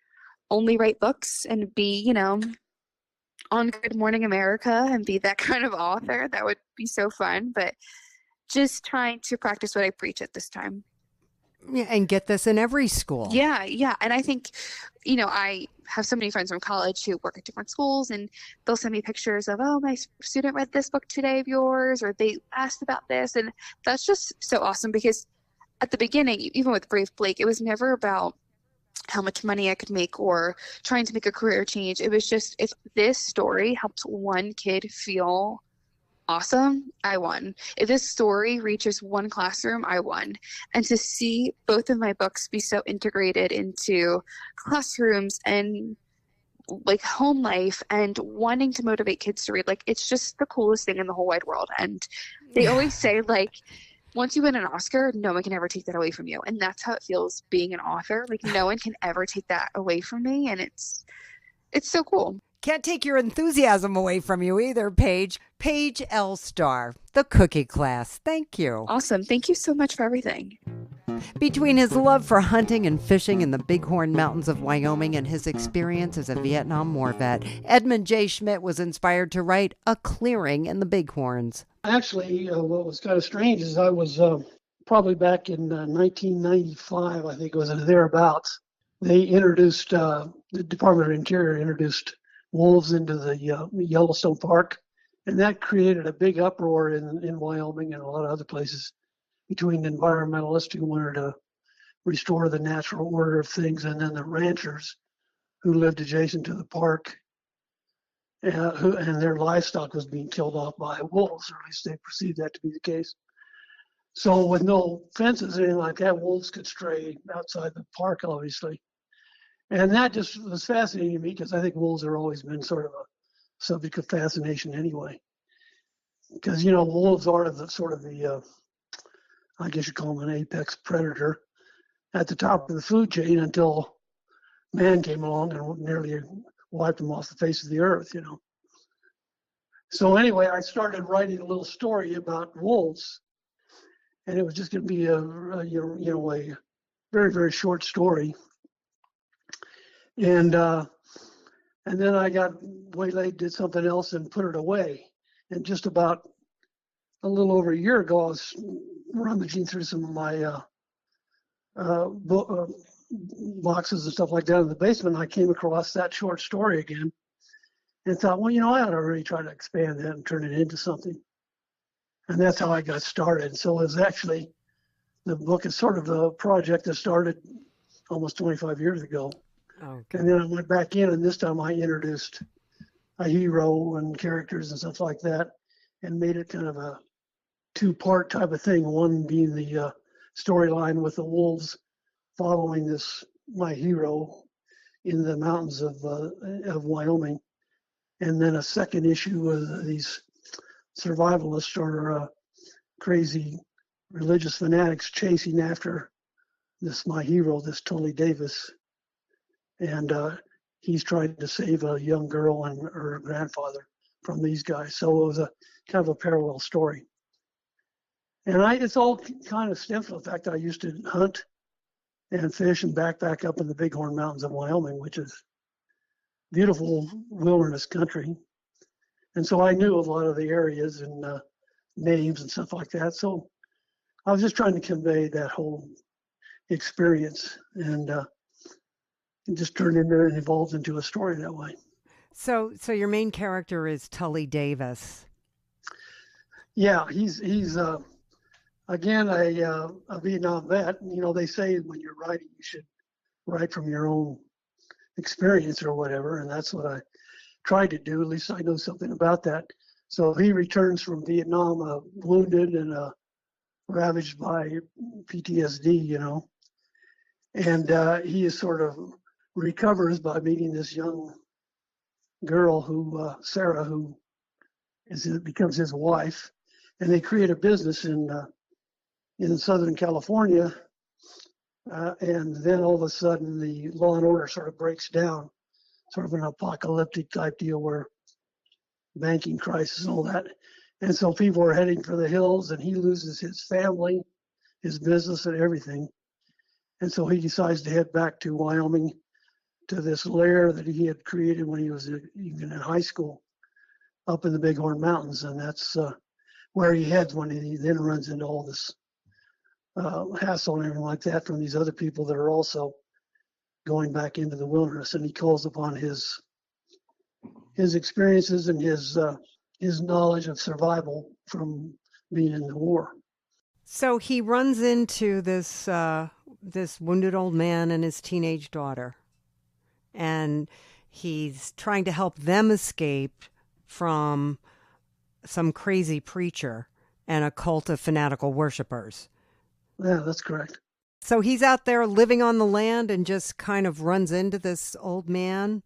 only write books and be, on Good Morning America and be that kind of author. That would be so fun, but just trying to practice what I preach at this time. Yeah, and get this in every school. Yeah, yeah. And I think, I have so many friends from college who work at different schools, and they'll send me pictures of, oh, my student read this book today of yours, or they asked about this. And that's just so awesome, because at the beginning, even with Brave Blake, it was never about how much money I could make or trying to make a career change. It was just, if this story helps one kid feel awesome, I won. If this story reaches one classroom, I won. And to see both of my books be so integrated into classrooms and like home life and wanting to motivate kids to read, like, it's just the coolest thing in the whole wide world. And they always say, like, once you win an Oscar, no one can ever take that away from you. And that's how it feels being an author. Like, no one can ever take that away from me. And it's so cool. Can't take your enthusiasm away from you either, Paige. Paige L. Starr, The Cookie Class. Thank you. Awesome. Thank you so much for everything. Between his love for hunting and fishing in the Bighorn Mountains of Wyoming and his experience as a Vietnam War vet, Edmund J. Schmidt was inspired to write A Clearing in the Bighorns. Actually, what was kind of strange is I was probably back in 1995, I think it was, thereabouts. They introduced, the Department of Interior introduced wolves into the Yellowstone Park, and that created a big uproar in Wyoming and a lot of other places between environmentalists who wanted to restore the natural order of things, and then the ranchers who lived adjacent to the park, and their livestock was being killed off by wolves, or at least they perceived that to be the case. So with no fences or anything like that, wolves could stray outside the park, obviously. And that just was fascinating to me, because I think wolves have always been sort of a subject of fascination anyway. Because, wolves are the I guess you call them an apex predator at the top of the food chain until man came along and nearly wiped them off the face of the earth, So anyway, I started writing a little story about wolves, and it was just going to be a very, very short story. And then I got waylaid, did something else, and put it away. And just about a little over a year ago, I was rummaging through some of my boxes and stuff like that in the basement. And I came across that short story again, and thought, well, I ought to really try to expand that and turn it into something. And that's how I got started. So it was actually, the book is sort of a project that started almost 25 years ago. Okay. And then I went back in, and this time I introduced a hero and characters and stuff like that, and made it kind of a two-part type of thing. One being the storyline with the wolves following my hero in the mountains of Wyoming, and then a second issue with these survivalists or crazy religious fanatics chasing after my hero, this Tully Davis, and he's trying to save a young girl and her grandfather from these guys. So it was a kind of a parallel story. And it's all kind of stemmed from the fact that I used to hunt and fish and backpack up in the Bighorn Mountains of Wyoming, which is beautiful wilderness country. And so I knew a lot of the areas and names and stuff like that. So I was just trying to convey that whole experience, and it just turned into and evolved into a story that way. So your main character is Tully Davis. Yeah, he's again a Vietnam vet. They say when you're writing, you should write from your own experience or whatever, and that's what I tried to do. At least I know something about that. So he returns from Vietnam wounded and ravaged by PTSD, and he is sort of recovers by meeting this young girl who Sarah, who becomes his wife, and they create a business in Southern California, and then all of a sudden the law and order sort of breaks down, sort of an apocalyptic type deal where banking crisis and all that, and so people are heading for the hills, and he loses his family, his business, and everything, and so he decides to head back to Wyoming, to this lair that he had created when he was even in high school up in the Bighorn Mountains. And that's where he heads when he then runs into all this hassle and everything like that from these other people that are also going back into the wilderness. And he calls upon his experiences and his knowledge of survival from being in the war. So he runs into this this wounded old man and his teenage daughter, and he's trying to help them escape from some crazy preacher and a cult of fanatical worshipers. Yeah, that's correct. So he's out there living on the land and just kind of runs into this old man.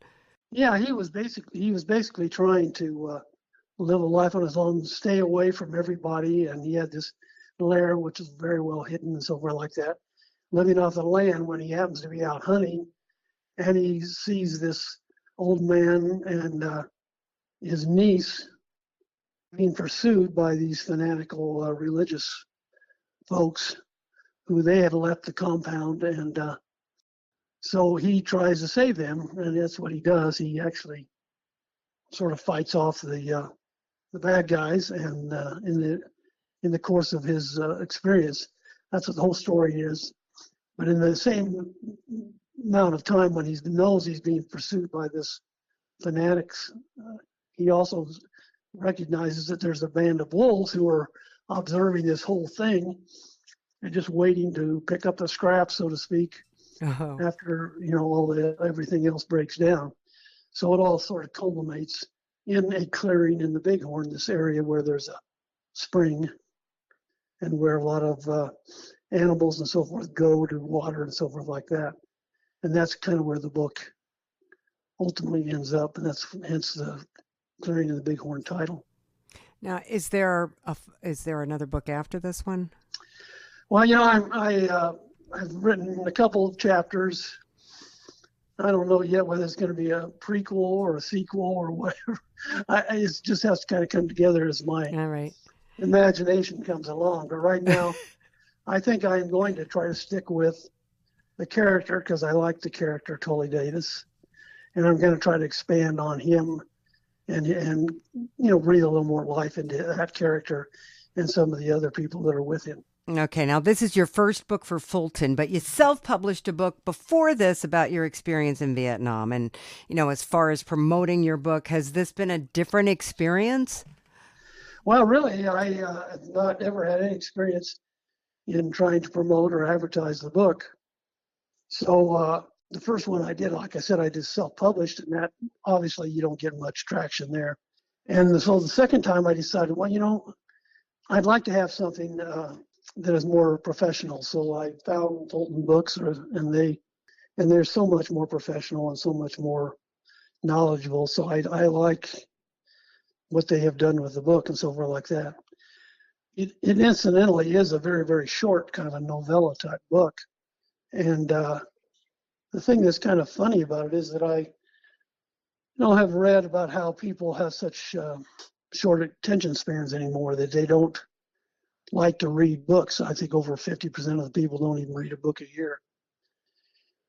Yeah, he was basically trying to live a life on his own, stay away from everybody, and he had this lair which is very well hidden and so forth like that, living off the land when he happens to be out hunting, and he sees this old man and his niece being pursued by these fanatical religious folks who they had left the compound, and so he tries to save them, and that's what he does. He actually sort of fights off the bad guys, and in the course of his experience, that's what the whole story is. But in the same amount of time, when he knows he's being pursued by this fanatics, he also recognizes that there's a band of wolves who are observing this whole thing and just waiting to pick up the scraps, so to speak, after everything else breaks down. So it all sort of culminates in a clearing in the Bighorn, this area where there's a spring and where a lot of animals and so forth go to water and so forth like that. And that's kind of where the book ultimately ends up, and that's hence the Clearing in the Bighorn title. Now, is there another book after this one? Well, I've written a couple of chapters. I don't know yet whether it's going to be a prequel or a sequel or whatever. It just has to kind of come together as my imagination comes along. But right now, I think I'm going to try to stick with the character because I like the character Tully Davis, and I'm going to try to expand on him and breathe a little more life into that character and some of the other people that are with him. Okay, now this is your first book for Fulton, but you self-published a book before this about your experience in Vietnam. And, as far as promoting your book, has this been a different experience? Well, really, I have not ever had any experience in trying to promote or advertise the book. So the first one I did, like I said, I just self-published, and that obviously you don't get much traction there. And so the second time I decided, well, I'd like to have something that is more professional. So I found Fulton Books, and they're so much more professional and so much more knowledgeable. So I like what they have done with the book and so forth like that. It incidentally is a very, very short kind of a novella type book. And the thing that's kind of funny about it is that I have read about how people have such short attention spans anymore, that they don't like to read books. I think over 50% of the people don't even read a book a year.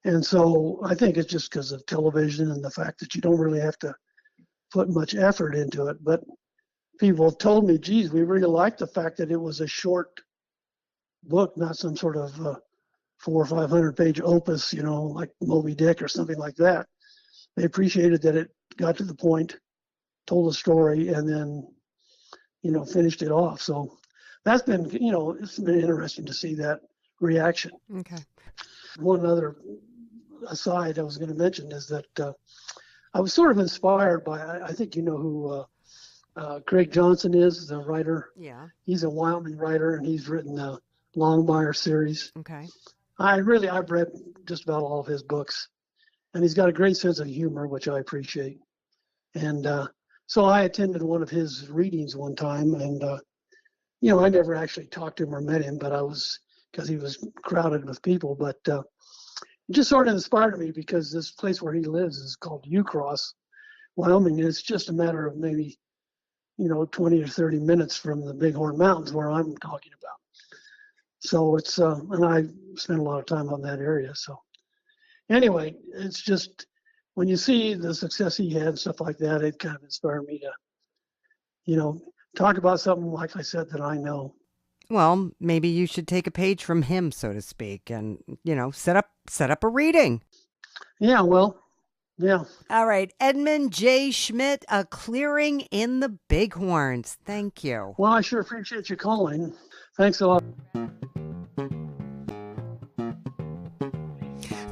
And so I think it's just because of television and the fact that you don't really have to put much effort into it. But people have told me, geez, we really like the fact that it was a short book, not some sort of 400 or 500 page opus, like Moby Dick or something like that. They appreciated that it got to the point, told a story, and then, finished it off. So that's been, it's been interesting to see that reaction. Okay. One other aside I was going to mention is that I was sort of inspired by, I think you know who Craig Johnson is, the writer. Yeah. He's a Wyoming writer, and he's written the Longmire series. Okay. I've read just about all of his books, and he's got a great sense of humor, which I appreciate. And so I attended one of his readings one time, and I never actually talked to him or met him, but because he was crowded with people. But it just sort of inspired me because this place where he lives is called Ucross, Wyoming, and it's just a matter of maybe 20 or 30 minutes from the Bighorn Mountains where I'm talking about. So it's, and I spent a lot of time on that area. So anyway, it's just, when you see the success he had and stuff like that, it kind of inspired me to, talk about something, like I said, that I know. Well, maybe you should take a page from him, so to speak, and, set up a reading. Yeah, well, yeah. All right. Edmund J. Schmidt, A Clearing in the Bighorns. Thank you. Well, I sure appreciate you calling. Thanks a lot.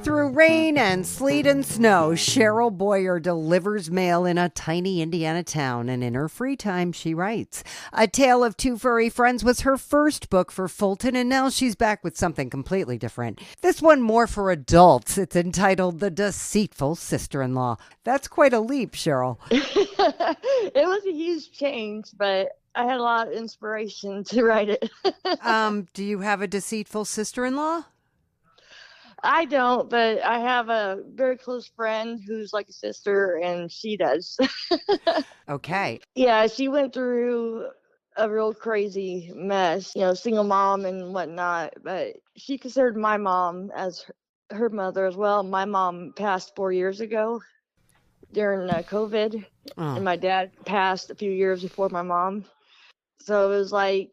Through rain and sleet and snow, Cheryl Bowyer delivers mail in a tiny Indiana town, and in her free time, she writes. A Tale of Two Furry Friends was her first book for Fulton, and now she's back with something completely different. This one more for adults. It's entitled The Deceitful Sister-in-Law. That's quite a leap, Cheryl. It was a huge change, but I had a lot of inspiration to write it. Do you have a deceitful sister-in-law? I don't, but I have a very close friend who's like a sister, and she does. Okay. Yeah, she went through a real crazy mess, single mom and whatnot, but she considered my mom as her mother as well. My mom passed 4 years ago during COVID, and my dad passed a few years before my mom. So it was like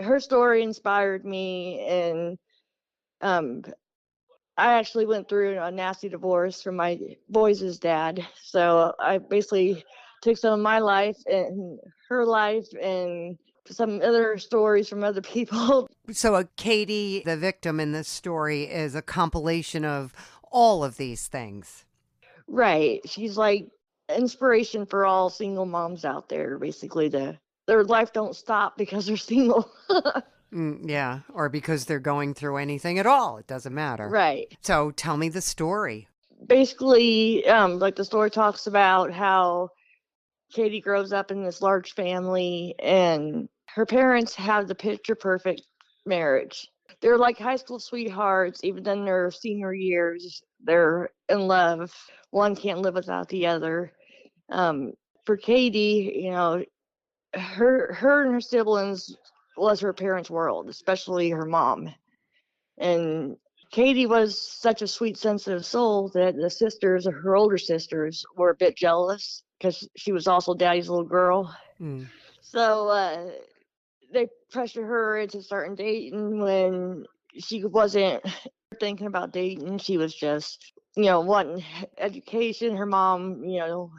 her story inspired me, and I actually went through a nasty divorce from my boys' dad. So I basically took some of my life and her life and some other stories from other people. So Katie, the victim in this story, is a compilation of all of these things. Right. She's like inspiration for all single moms out there, basically. Their life don't stop because they're single. Yeah, or because they're going through anything at all. It doesn't matter. Right. So tell me the story. Basically, like the story talks about how Katie grows up in this large family, and her parents have the picture perfect marriage. They're like high school sweethearts, even in their senior years. They're in love. One can't live without the other. For Katie, her and her siblings was her parents' world, especially her mom. And Katie was such a sweet, sensitive soul that the sisters, her older sisters, were a bit jealous because she was also daddy's little girl. So they pressured her into starting dating when she wasn't thinking about dating. She was just, wanting education. Her mom,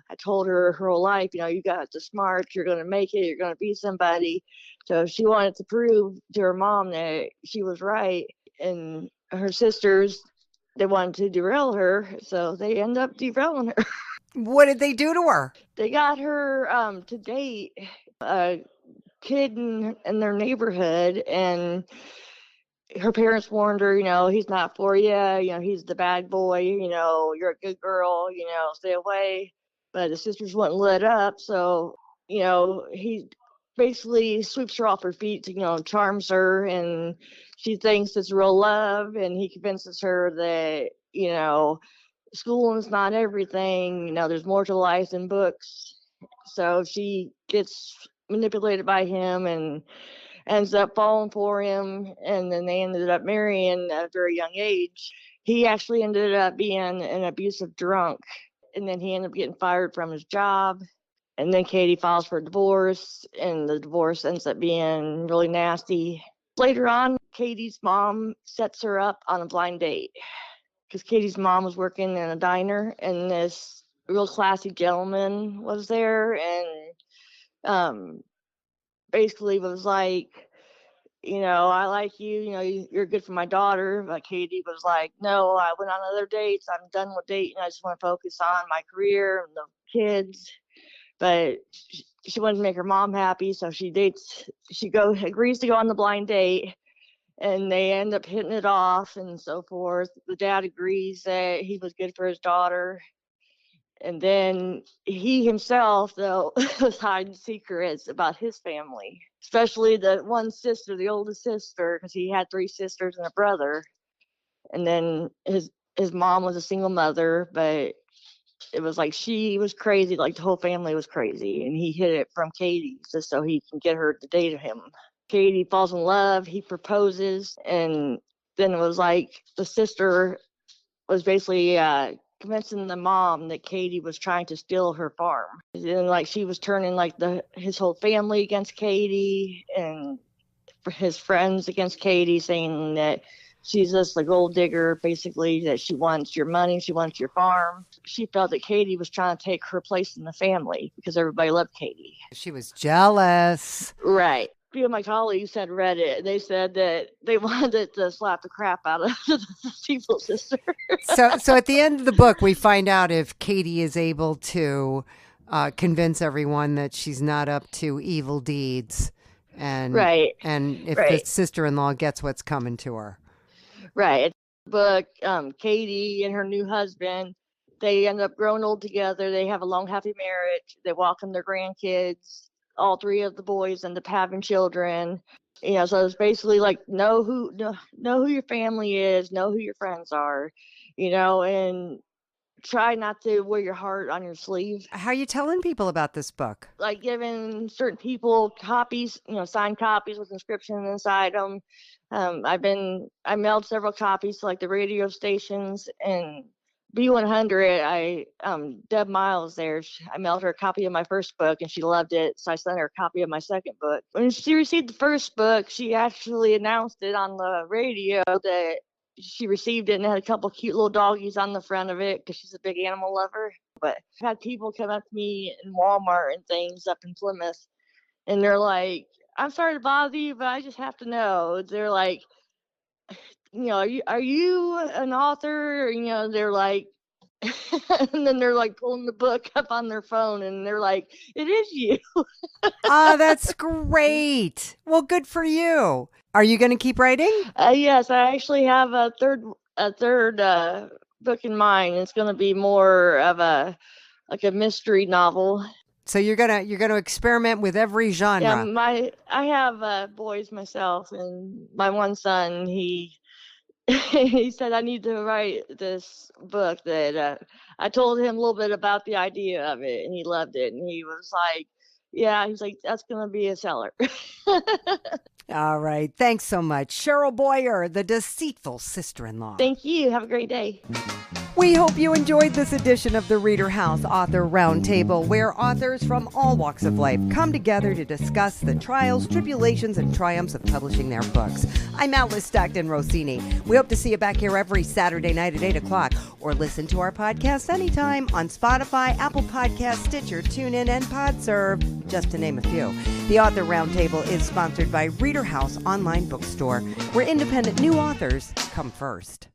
had told her whole life, you got the smart, you're going to make it, you're going to be somebody. So she wanted to prove to her mom that she was right. And her sisters, they wanted to derail her. So they end up derailing her. What did they do to her? They got her to date a kid in their neighborhood, and her parents warned her, he's not for you, he's the bad boy, you're a good girl, stay away. But the sisters wouldn't let up, so, he basically sweeps her off her feet, charms her, and she thinks it's real love, and he convinces her that, school is not everything, there's more to life than books. So she gets manipulated by him and ends up falling for him, and then they ended up marrying at a very young age. He actually ended up being an abusive drunk, and then he ended up getting fired from his job. And then Katie files for divorce, and the divorce ends up being really nasty. Later on, Katie's mom sets her up on a blind date because Katie's mom was working in a diner, and this real classy gentleman was there, and basically was like, I like you, you're good for my daughter. But Katie was like, no, I went on other dates. I'm done with dating. I just want to focus on my career and the kids. But she wanted to make her mom happy. So she agrees to go on the blind date, and they end up hitting it off and so forth. The dad agrees that he was good for his daughter. And then he himself, though, was hiding secrets about his family, especially the one sister, the oldest sister, because he had 3 sisters and a brother. And then his mom was a single mother, but it was like she was crazy, like the whole family was crazy. And he hid it from Katie just so he can get her to date him. Katie falls in love, he proposes, and then it was like the sister was basically convincing the mom that Katie was trying to steal her farm. And like she was turning like his whole family against Katie, and his friends against Katie, saying that she's just a gold digger, basically, that she wants your money, she wants your farm. She felt that Katie was trying to take her place in the family because everybody loved Katie. She was jealous. Right. A few of my colleagues had read it. They said that they wanted to slap the crap out of the evil sister. So at the end of the book, we find out if Katie is able to convince everyone that she's not up to evil deeds, and Right. and if Right. the sister-in-law gets what's coming to her. Right. But Katie and her new husband, they end up growing old together. They have a long, happy marriage. They welcome their grandkids. All three of the boys end up having children. So it's basically like know who your family is, know who your friends are, and try not to wear your heart on your sleeve. How are you telling people about this book? Like giving certain people copies, signed copies with inscriptions inside them. I mailed several copies to like the radio stations and B100. Deb Miles there, I mailed her a copy of my first book and she loved it. So I sent her a copy of my second book. When she received the first book, she actually announced it on the radio that she received it and had a couple cute little doggies on the front of it because she's a big animal lover. But I've had people come up to me in Walmart and things up in Plymouth, and they're like, I'm sorry to bother you, but I just have to know. They're like, are you an author? They're like, and then they're like pulling the book up on their phone and they're like, it is you. That's great. Well, good for you. Are you going to keep writing? Yes, I actually have a third book in mind. It's going to be more of a mystery novel. So you're gonna experiment with every genre. Yeah, I have boys myself, and my one son, he said I need to write this book. That I told him a little bit about the idea of it, and he loved it. And he was like, "Yeah," he's like, "That's gonna be a seller." All right, thanks so much, Cheryl Bowyer, the deceitful sister-in-law. Thank you. Have a great day. We hope you enjoyed this edition of the ReaderHouse Author Roundtable, where authors from all walks of life come together to discuss the trials, tribulations, and triumphs of publishing their books. I'm Alice Stockton Rossini. We hope to see you back here every Saturday night at 8 o'clock, or listen to our podcast anytime on Spotify, Apple Podcasts, Stitcher, TuneIn, and PodServe, just to name a few. The Author Roundtable is sponsored by ReaderHouse Online Bookstore, where independent new authors come first.